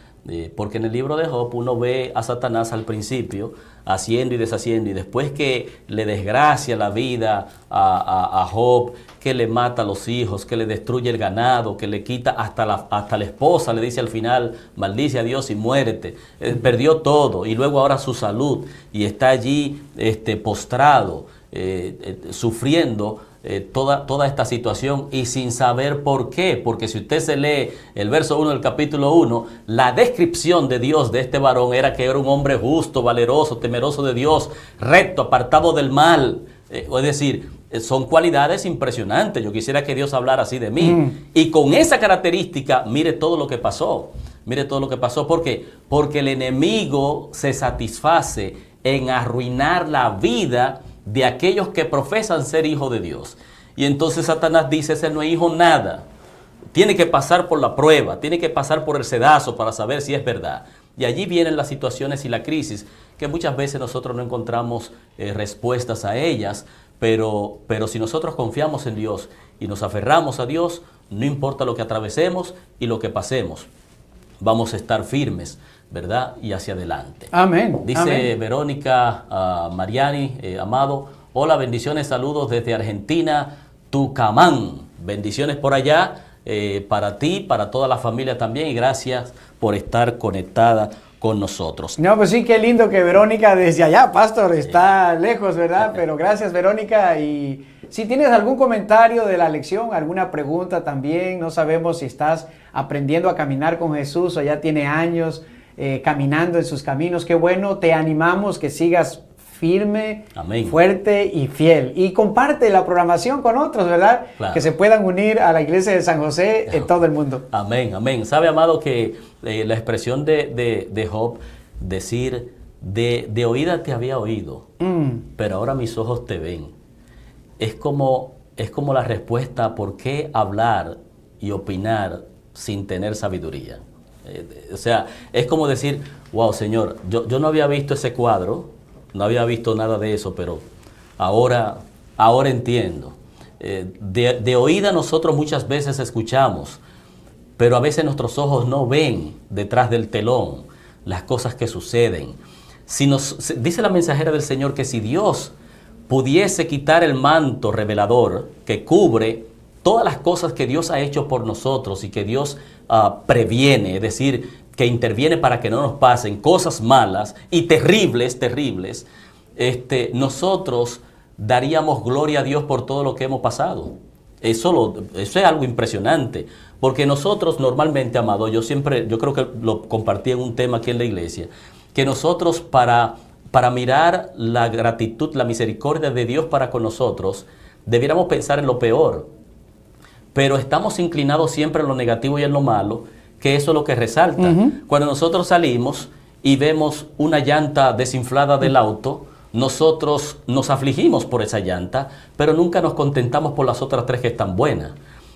Porque en el libro de Job uno ve a Satanás al principio haciendo y deshaciendo, y después que le desgracia la vida a Job, que le mata a los hijos, que le destruye el ganado, que le quita hasta la esposa, le dice al final, maldice a Dios y muérete. Perdió todo, y luego ahora su salud, y está allí postrado, sufriendo toda esta situación y sin saber por qué, porque si usted se lee el verso 1 del capítulo 1, la descripción de Dios de este varón era que era un hombre justo, valeroso, temeroso de Dios, recto, apartado del mal, es decir, son cualidades impresionantes. Yo quisiera que Dios hablara así de mí, y con esa característica, mire todo lo que pasó, ¿por qué? Porque el enemigo se satisface en arruinar la vida de aquellos que profesan ser hijos de Dios. Y entonces Satanás dice, ese no es hijo nada. Tiene que pasar por la prueba, tiene que pasar por el sedazo para saber si es verdad. Y allí vienen las situaciones y la crisis, que muchas veces nosotros no encontramos respuestas a ellas, pero si nosotros confiamos en Dios y nos aferramos a Dios, no importa lo que atravesemos y lo que pasemos, vamos a estar firmes, ¿verdad? Y hacia adelante. Amén. Dice Amén. Verónica Mariani, amado, hola, bendiciones, saludos desde Argentina, Tucumán. Bendiciones por allá, para ti, para toda la familia también, y gracias por estar conectada con nosotros. No, pues sí, qué lindo que Verónica desde allá, pastor, está lejos, ¿verdad? Pero gracias, Verónica. Y si tienes algún comentario de la lección, alguna pregunta también, no sabemos si estás aprendiendo a caminar con Jesús o ya tiene años caminando en sus caminos. Qué bueno, te animamos que sigas firme, amén, fuerte y fiel. Y comparte la programación con otros, ¿verdad? Claro. Que se puedan unir a la iglesia de San José en todo el mundo. Amén, amén. ¿Sabe, amado, que la expresión de Job, decir, de oída te había oído, pero ahora mis ojos te ven? Es como la respuesta a por qué hablar y opinar sin tener sabiduría. O sea, es como decir, wow, Señor, yo no había visto ese cuadro, no había visto nada de eso, pero ahora entiendo. De oída nosotros muchas veces escuchamos, pero a veces nuestros ojos no ven detrás del telón las cosas que suceden. Dice la mensajera del Señor que si Dios pudiese quitar el manto revelador que cubre todas las cosas que Dios ha hecho por nosotros y que Dios previene, es decir, que interviene para que no nos pasen cosas malas y terribles, nosotros daríamos gloria a Dios por todo lo que hemos pasado. Eso es algo impresionante, porque nosotros normalmente, amado, yo creo que lo compartí en un tema aquí en la iglesia, que nosotros para para mirar la gratitud, la misericordia de Dios para con nosotros, debiéramos pensar en lo peor. Pero estamos inclinados siempre en lo negativo y en lo malo, que eso es lo que resalta. Cuando nosotros salimos y vemos una llanta desinflada del auto, nosotros nos afligimos por esa llanta, pero nunca nos contentamos por las otras 3 que están buenas.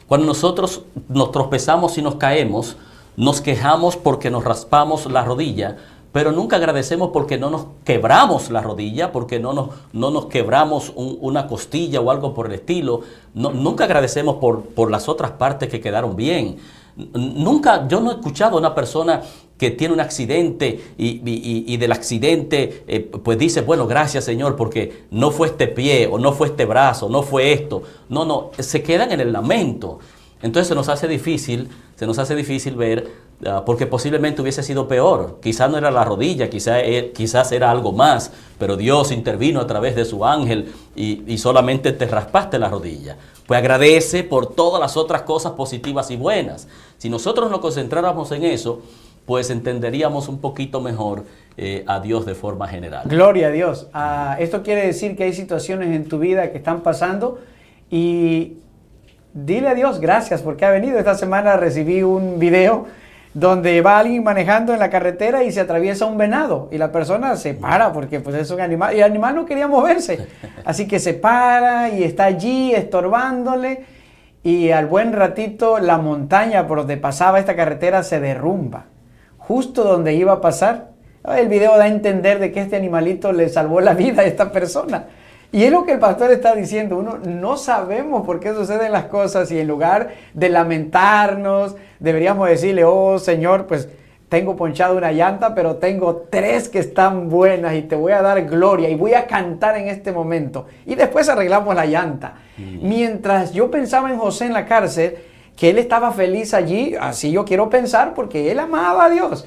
Cuando nosotros nos tropezamos y nos caemos, nos quejamos porque nos raspamos la rodilla, pero nunca agradecemos porque no nos quebramos la rodilla, porque no nos quebramos una costilla o algo por el estilo. Nunca agradecemos por las otras partes que quedaron bien. Yo no he escuchado a una persona que tiene un accidente y del accidente pues dice, bueno, gracias Señor porque no fue este pie o no fue este brazo, no fue esto. No, se quedan en el lamento. Entonces se nos hace difícil ver, porque posiblemente hubiese sido peor. Quizás no era la rodilla, quizás era algo más, pero Dios intervino a través de su ángel y solamente te raspaste la rodilla. Pues agradece por todas las otras cosas positivas y buenas. Si nosotros nos concentráramos en eso, pues entenderíamos un poquito mejor a Dios de forma general. Gloria a Dios. Esto quiere decir que hay situaciones en tu vida que están pasando y dile a Dios gracias porque ha venido. Esta semana recibí un video donde va alguien manejando en la carretera y se atraviesa un venado y la persona se para porque pues es un animal y el animal no quería moverse, así que se para y está allí estorbándole y al buen ratito la montaña por donde pasaba esta carretera se derrumba justo donde iba a pasar. El video da a entender de que este animalito le salvó la vida a esta persona. Y es lo que el pastor está diciendo, uno no sabemos por qué suceden las cosas y en lugar de lamentarnos, deberíamos decirle, oh Señor, pues tengo ponchado una llanta, pero tengo 3 que están buenas y te voy a dar gloria y voy a cantar en este momento. Y después arreglamos la llanta. Mientras yo pensaba en José en la cárcel, que él estaba feliz allí, así yo quiero pensar porque él amaba a Dios.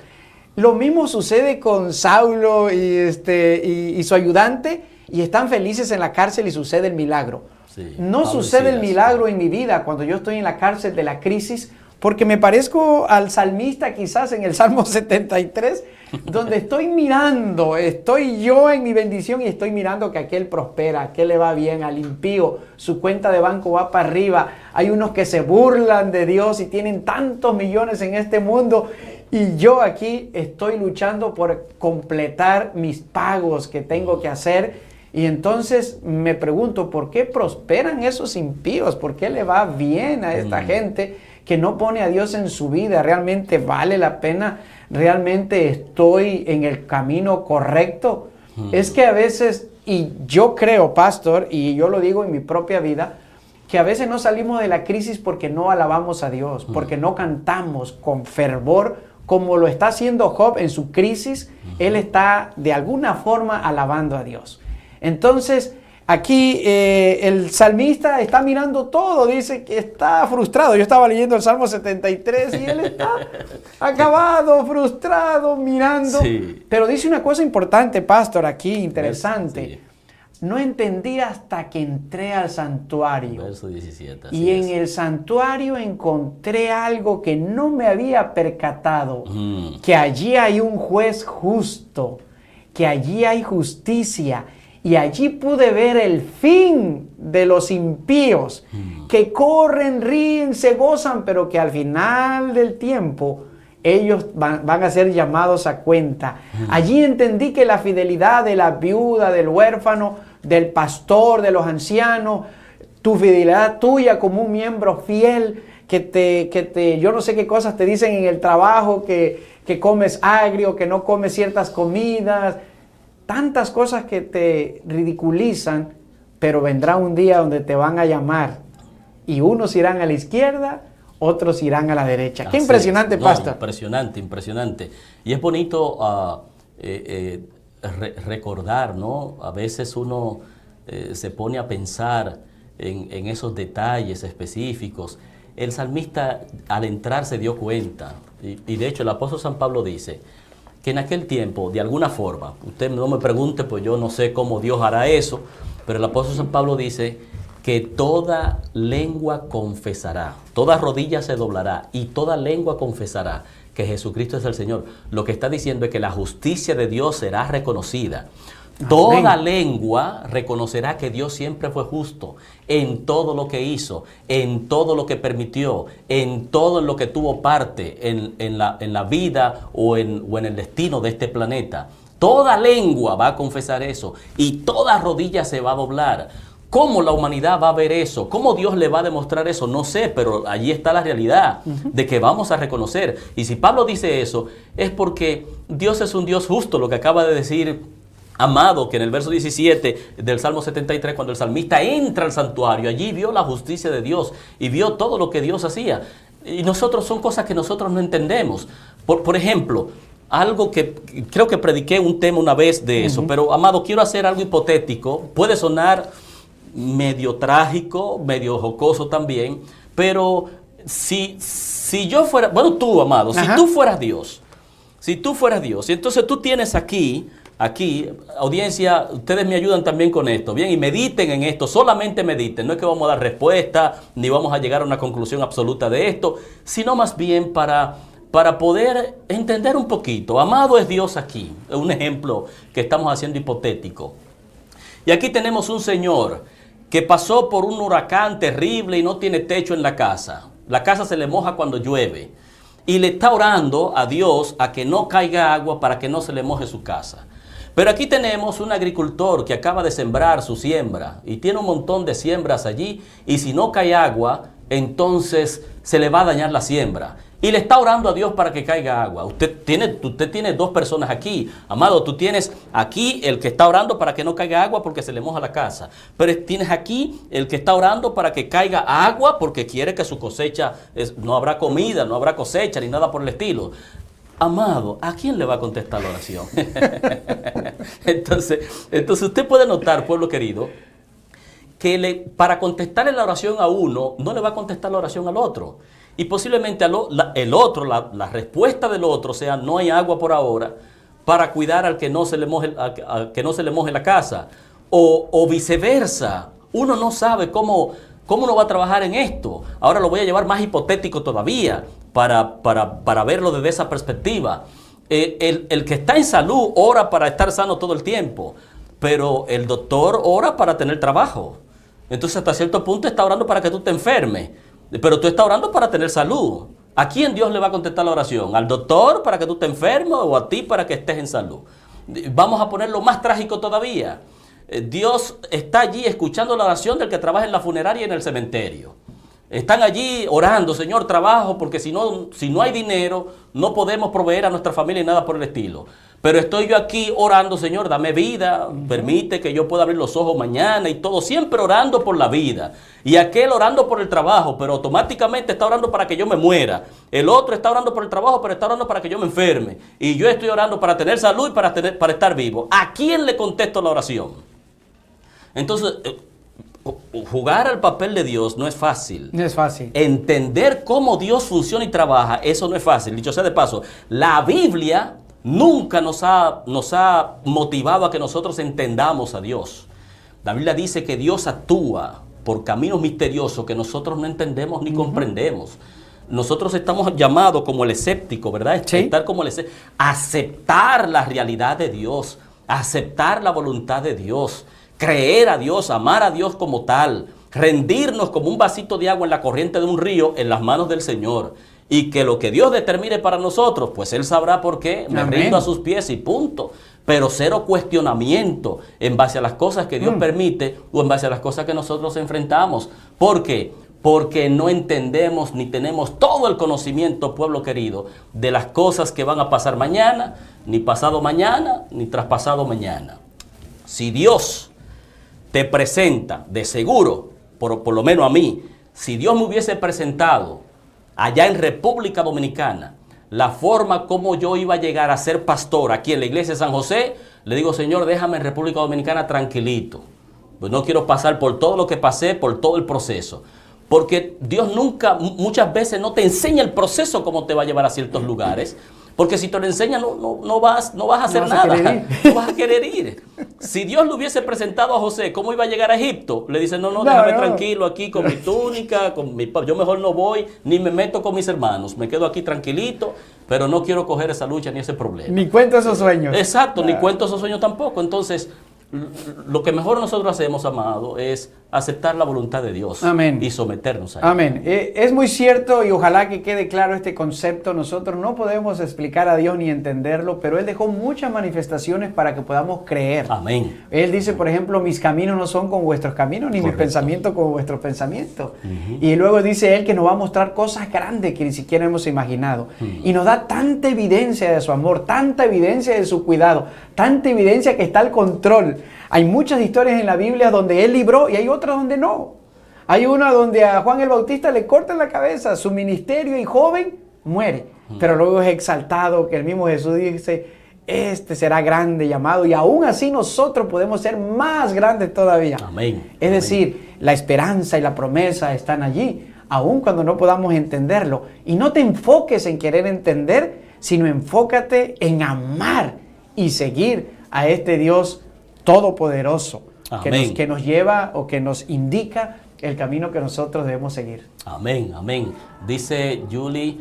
Lo mismo sucede con Saulo y su ayudante, y están felices en la cárcel y sucede el milagro. Sí, no sucede el milagro en mi vida cuando yo estoy en la cárcel de la crisis, porque me parezco al salmista quizás en el Salmo 73, donde estoy yo en mi bendición y estoy mirando que aquel prospera, aquel le va bien, al impío, su cuenta de banco va para arriba. Hay unos que se burlan de Dios y tienen tantos millones en este mundo y yo aquí estoy luchando por completar mis pagos que tengo que hacer. Y entonces me pregunto, ¿por qué prosperan esos impíos? ¿Por qué le va bien a esta gente que no pone a Dios en su vida? ¿Realmente vale la pena? ¿Realmente estoy en el camino correcto? Es que a veces, y yo creo, pastor, y yo lo digo en mi propia vida, que a veces no salimos de la crisis porque no alabamos a Dios, porque no cantamos con fervor, como lo está haciendo Job en su crisis. Él está de alguna forma alabando a Dios. Entonces, aquí el salmista está mirando todo, dice que está frustrado. Yo estaba leyendo el Salmo 73 y él está acabado, frustrado, mirando. Sí. Pero dice una cosa importante, pastor, aquí, interesante. Sí. No entendí hasta que entré al santuario. Verso 17. Y en el santuario encontré algo que no me había percatado. Que allí hay un juez justo, que allí hay justicia. Y allí pude ver el fin de los impíos, que corren, ríen, se gozan, pero que al final del tiempo ellos van a ser llamados a cuenta. Allí entendí que la fidelidad de la viuda, del huérfano, del pastor, de los ancianos, tu fidelidad tuya como un miembro fiel, yo no sé qué cosas te dicen en el trabajo, que comes agrio, que no comes ciertas comidas, tantas cosas que te ridiculizan, pero vendrá un día donde te van a llamar y unos irán a la izquierda, otros irán a la derecha. Qué impresionante, pastor. Impresionante. Y es bonito recordar, ¿no? A veces uno se pone a pensar en esos detalles específicos. El salmista al entrar se dio cuenta, y de hecho el apóstol San Pablo dice que en aquel tiempo, de alguna forma, usted no me pregunte, pues yo no sé cómo Dios hará eso, pero el apóstol San Pablo dice que toda lengua confesará, toda rodilla se doblará y toda lengua confesará que Jesucristo es el Señor. Lo que está diciendo es que la justicia de Dios será reconocida. Amén. Toda lengua reconocerá que Dios siempre fue justo en todo lo que hizo, en todo lo que permitió, en todo lo que tuvo parte en la vida o en el destino de este planeta. Toda lengua va a confesar eso y toda rodilla se va a doblar. ¿Cómo la humanidad va a ver eso? ¿Cómo Dios le va a demostrar eso? No sé, pero allí está la realidad de que vamos a reconocer. Y si Pablo dice eso, es porque Dios es un Dios justo, lo que acaba de decir Amado, que en el verso 17 del Salmo 73, cuando el salmista entra al santuario, allí vio la justicia de Dios y vio todo lo que Dios hacía. Y nosotros, son cosas que nosotros no entendemos. Por ejemplo, algo que creo que prediqué un tema una vez de eso, pero Amado, quiero hacer algo hipotético. Puede sonar medio trágico, medio jocoso también, pero si yo fuera, bueno, tú, Amado, si tú fueras Dios, y entonces tú tienes aquí, audiencia, ustedes me ayudan también con esto, bien, y mediten en esto, solamente mediten, no es que vamos a dar respuesta, ni vamos a llegar a una conclusión absoluta de esto, sino más bien para poder entender un poquito. Amado es Dios aquí, un ejemplo que estamos haciendo hipotético. Y aquí tenemos un señor que pasó por un huracán terrible y no tiene techo en la casa. La casa se le moja cuando llueve. Y le está orando a Dios a que no caiga agua para que no se le moje su casa. Pero aquí tenemos un agricultor que acaba de sembrar su siembra y tiene un montón de siembras allí, y si no cae agua, entonces se le va a dañar la siembra. Y le está orando a Dios para que caiga agua. Usted tiene dos personas aquí. Amado, tú tienes aquí el que está orando para que no caiga agua porque se le moja la casa. Pero tienes aquí el que está orando para que caiga agua porque quiere que su cosecha, no habrá comida, no habrá cosecha ni nada por el estilo. Amado, ¿a quién le va a contestar la oración? Entonces usted puede notar, pueblo querido, que para contestarle la oración a uno, no le va a contestar la oración al otro. Y posiblemente la respuesta del otro sea: no hay agua por ahora, para cuidar al que no se le moje, la casa. O viceversa. Uno no sabe cómo uno va a trabajar en esto. Ahora lo voy a llevar más hipotético todavía, para verlo desde esa perspectiva. El que está en salud ora para estar sano todo el tiempo, pero el doctor ora para tener trabajo. Entonces, hasta cierto punto está orando para que tú te enfermes, pero tú estás orando para tener salud. ¿A quién Dios le va a contestar la oración? ¿Al doctor para que tú te enfermes o a ti para que estés en salud? Vamos a ponerlo más trágico todavía. Dios está allí escuchando la oración del que trabaja en la funeraria y en el cementerio. Están allí orando: Señor, trabajo, porque si no hay dinero, no podemos proveer a nuestra familia y nada por el estilo. Pero estoy yo aquí orando: Señor, dame vida, permite que yo pueda abrir los ojos mañana y todo, siempre orando por la vida. Y aquel orando por el trabajo, pero automáticamente está orando para que yo me muera. El otro está orando por el trabajo, pero está orando para que yo me enferme. Y yo estoy orando para tener salud y para estar vivo. ¿A quién le contesto la oración? Entonces, jugar al papel de Dios no es fácil. No es fácil. Entender cómo Dios funciona y trabaja, eso no es fácil. Dicho sea de paso, la Biblia nunca nos ha motivado a que nosotros entendamos a Dios. La Biblia dice que Dios actúa por caminos misteriosos que nosotros no entendemos ni comprendemos. Nosotros estamos llamados como el escéptico, ¿verdad? Sí. Estar como el escéptico, aceptar la realidad de Dios, aceptar la voluntad de Dios, creer a Dios, amar a Dios como tal, rendirnos como un vasito de agua en la corriente de un río en las manos del Señor. Y que lo que Dios determine para nosotros, pues Él sabrá por qué. Me rindo a sus pies y punto. Pero cero cuestionamiento en base a las cosas que Dios permite o en base a las cosas que nosotros enfrentamos. ¿Por qué? Porque no entendemos ni tenemos todo el conocimiento, pueblo querido, de las cosas que van a pasar mañana, ni pasado mañana, ni traspasado mañana. Si Dios te presenta, de seguro, por lo menos a mí, si Dios me hubiese presentado allá en República Dominicana la forma como yo iba a llegar a ser pastor aquí en la iglesia de San José, le digo: Señor, déjame en República Dominicana tranquilito. Pues no quiero pasar por todo lo que pasé, por todo el proceso. Porque Dios muchas veces no te enseña el proceso cómo te va a llevar a ciertos lugares, Porque si te lo enseña, no vas a hacer nada. No vas a querer ir. Si Dios le hubiese presentado a José cómo iba a llegar a Egipto, le dice, no, déjame tranquilo aquí con mi túnica, yo mejor no voy, ni me meto con mis hermanos, me quedo aquí tranquilito, pero no quiero coger esa lucha ni ese problema. Ni cuento esos sueños. Exacto, ni cuento esos sueños tampoco. Entonces, lo que mejor nosotros hacemos, amado, es aceptar la voluntad de Dios. Amén. Y someternos a ella. Amén. Es muy cierto y ojalá que quede claro este concepto. Nosotros no podemos explicar a Dios ni entenderlo, pero Él dejó muchas manifestaciones para que podamos creer. Amén. Él dice, por ejemplo, mis caminos no son como vuestros caminos, ni mis pensamientos como vuestros pensamientos. Y luego dice Él que nos va a mostrar cosas grandes que ni siquiera hemos imaginado. Y nos da tanta evidencia de su amor, tanta evidencia de su cuidado, tanta evidencia que está al control. Hay muchas historias en la Biblia donde Él libró y hay otras donde no. Hay una donde a Juan el Bautista le cortan la cabeza, su ministerio y joven muere. Pero luego es exaltado, que el mismo Jesús dice, este será grande llamado, y aún así nosotros podemos ser más grandes todavía. Amén. Es decir, la esperanza y la promesa están allí, aún cuando no podamos entenderlo. Y no te enfoques en querer entender, sino enfócate en amar y seguir a este Dios todopoderoso, que nos lleva o que nos indica el camino que nosotros debemos seguir. Amén, amén. Dice Julie,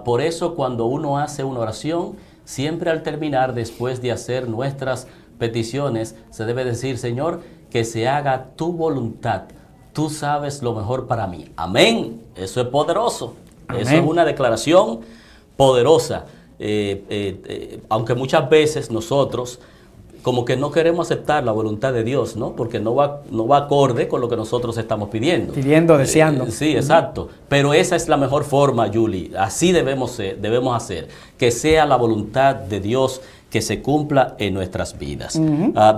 por eso cuando uno hace una oración, siempre al terminar, después de hacer nuestras peticiones, se debe decir, Señor, que se haga tu voluntad. Tú sabes lo mejor para mí. Amén. Eso es poderoso. Amén. Eso es una declaración poderosa. Aunque muchas veces nosotros como que no queremos aceptar la voluntad de Dios, ¿no? Porque no va acorde con lo que nosotros estamos pidiendo. Pidiendo, deseando. Sí, exacto. Pero esa es la mejor forma, Julie. Así debemos hacer. Que sea la voluntad de Dios que se cumpla en nuestras vidas.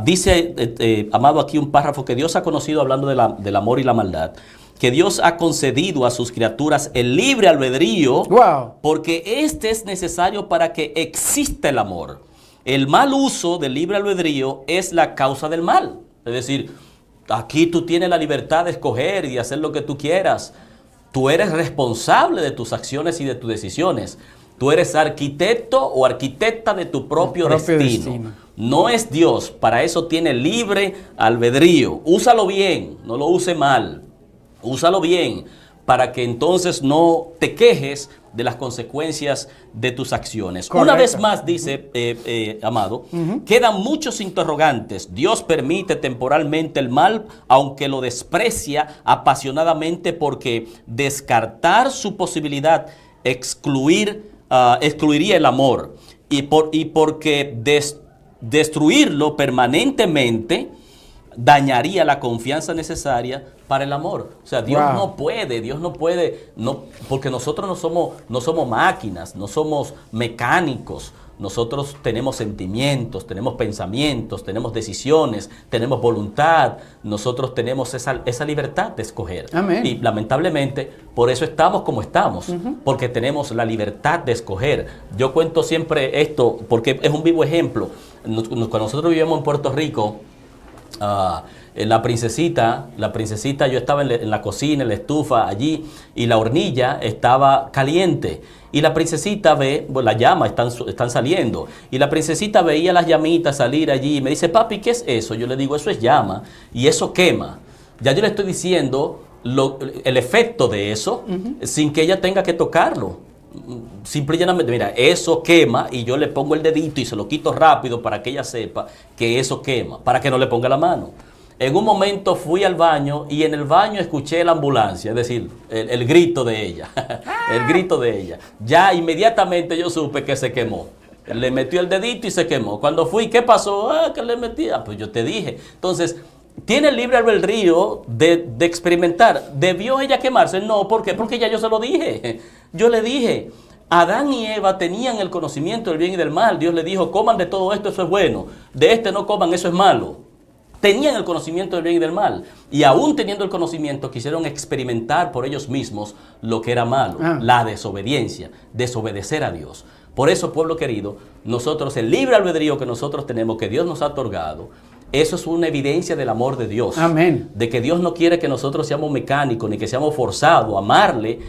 Dice, amado, aquí un párrafo que Dios ha conocido hablando del amor y la maldad. Que Dios ha concedido a sus criaturas el libre albedrío. Wow. Porque este es necesario para que exista el amor. El mal uso del libre albedrío es la causa del mal. Es decir, aquí tú tienes la libertad de escoger y de hacer lo que tú quieras. Tú eres responsable de tus acciones y de tus decisiones. Tú eres arquitecto o arquitecta de tu propio destino. No es Dios. Para eso tiene libre albedrío. Úsalo bien, no lo use mal. Úsalo bien para que entonces no te quejes de las consecuencias de tus acciones. Correcto. Una vez más dice, amado, quedan muchos interrogantes. Dios permite temporalmente el mal, aunque lo desprecia apasionadamente, porque descartar su posibilidad excluiría el amor y porque destruirlo permanentemente dañaría la confianza necesaria para el amor. O sea, Dios no puede, porque nosotros no somos máquinas, no somos mecánicos. Nosotros tenemos sentimientos, tenemos pensamientos, tenemos decisiones, tenemos voluntad. Nosotros tenemos esa libertad de escoger. Amén. Y lamentablemente, por eso estamos como estamos, porque tenemos la libertad de escoger. Yo cuento siempre esto porque es un vivo ejemplo. Cuando nosotros vivíamos en Puerto Rico, la princesita, yo estaba en la cocina, en la estufa allí, y la hornilla estaba caliente. Y la princesita ve, bueno, las llamas están saliendo. Y la princesita veía las llamitas salir allí y me dice, papi, ¿qué es eso? Yo le digo, eso es llama y eso quema. Ya yo le estoy diciendo el efecto de eso sin que ella tenga que tocarlo. Simple y llanamente, mira, eso quema, y yo le pongo el dedito y se lo quito rápido para que ella sepa que eso quema, para que no le ponga la mano. En un momento fui al baño y en el baño escuché la ambulancia, es decir, el grito de ella, el grito de ella. Ya inmediatamente yo supe que se quemó. Le metió el dedito y se quemó. Cuando fui, ¿qué pasó? ¿Qué le metía? Pues yo te dije. Entonces, ¿tiene el libre albedrío de experimentar? ¿Debió ella quemarse? No, ¿por qué? Porque ya yo se lo dije. Yo le dije, Adán y Eva tenían el conocimiento del bien y del mal. Dios le dijo, coman de todo esto, eso es bueno. De este no coman, eso es malo. Tenían el conocimiento del bien y del mal. Y aún teniendo el conocimiento, quisieron experimentar por ellos mismos lo que era malo. La desobediencia, desobedecer a Dios. Por eso, pueblo querido, nosotros, el libre albedrío que nosotros tenemos, que Dios nos ha otorgado, eso es una evidencia del amor de Dios. Amén. De que Dios no quiere que nosotros seamos mecánicos ni que seamos forzados a amarle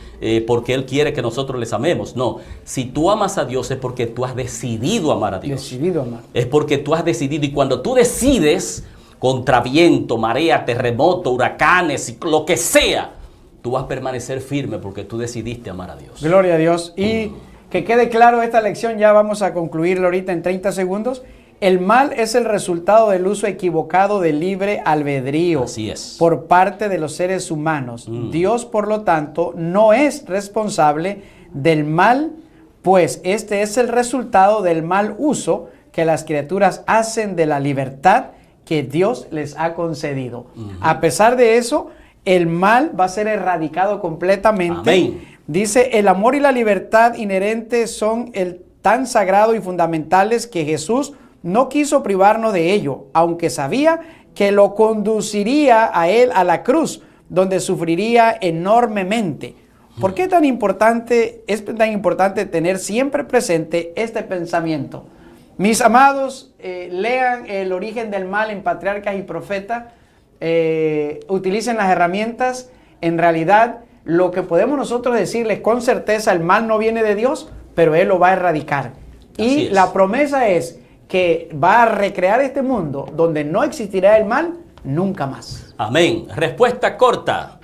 porque Él quiere que nosotros les amemos. No, si tú amas a Dios es porque tú has decidido amar a Dios. Decidido amar. Es porque tú has decidido, y cuando tú decides contra viento, marea, terremoto, huracanes, lo que sea, tú vas a permanecer firme porque tú decidiste amar a Dios. Gloria a Dios. Y que quede claro esta lección, ya vamos a concluirla ahorita en 30 segundos. El mal es el resultado del uso equivocado del libre albedrío. Así es. Por parte de los seres humanos. Dios, por lo tanto, no es responsable del mal, pues este es el resultado del mal uso que las criaturas hacen de la libertad que Dios les ha concedido. A pesar de eso, el mal va a ser erradicado completamente. Amén. Dice, el amor y la libertad inherentes son tan sagrado y fundamentales que Jesús no quiso privarnos de ello, aunque sabía que lo conduciría a él a la cruz, donde sufriría enormemente. ¿Por qué es tan importante tener siempre presente este pensamiento? Mis amados, lean El origen del mal en Patriarcas y Profetas, utilicen las herramientas. En realidad, lo que podemos nosotros decirles con certeza, el mal no viene de Dios, pero Él lo va a erradicar. Y la promesa es que va a recrear este mundo donde no existirá el mal nunca más. Amén. Respuesta corta.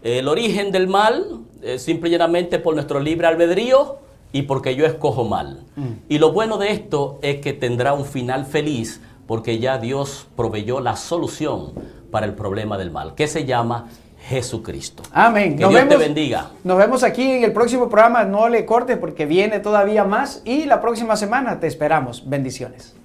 El origen del mal es simple y llanamente por nuestro libre albedrío y porque yo escojo mal. Y lo bueno de esto es que tendrá un final feliz porque ya Dios proveyó la solución para el problema del mal, que se llama Jesucristo. Amén. Que Dios te bendiga. Nos vemos aquí en el próximo programa. No le cortes porque viene todavía más y la próxima semana te esperamos. Bendiciones.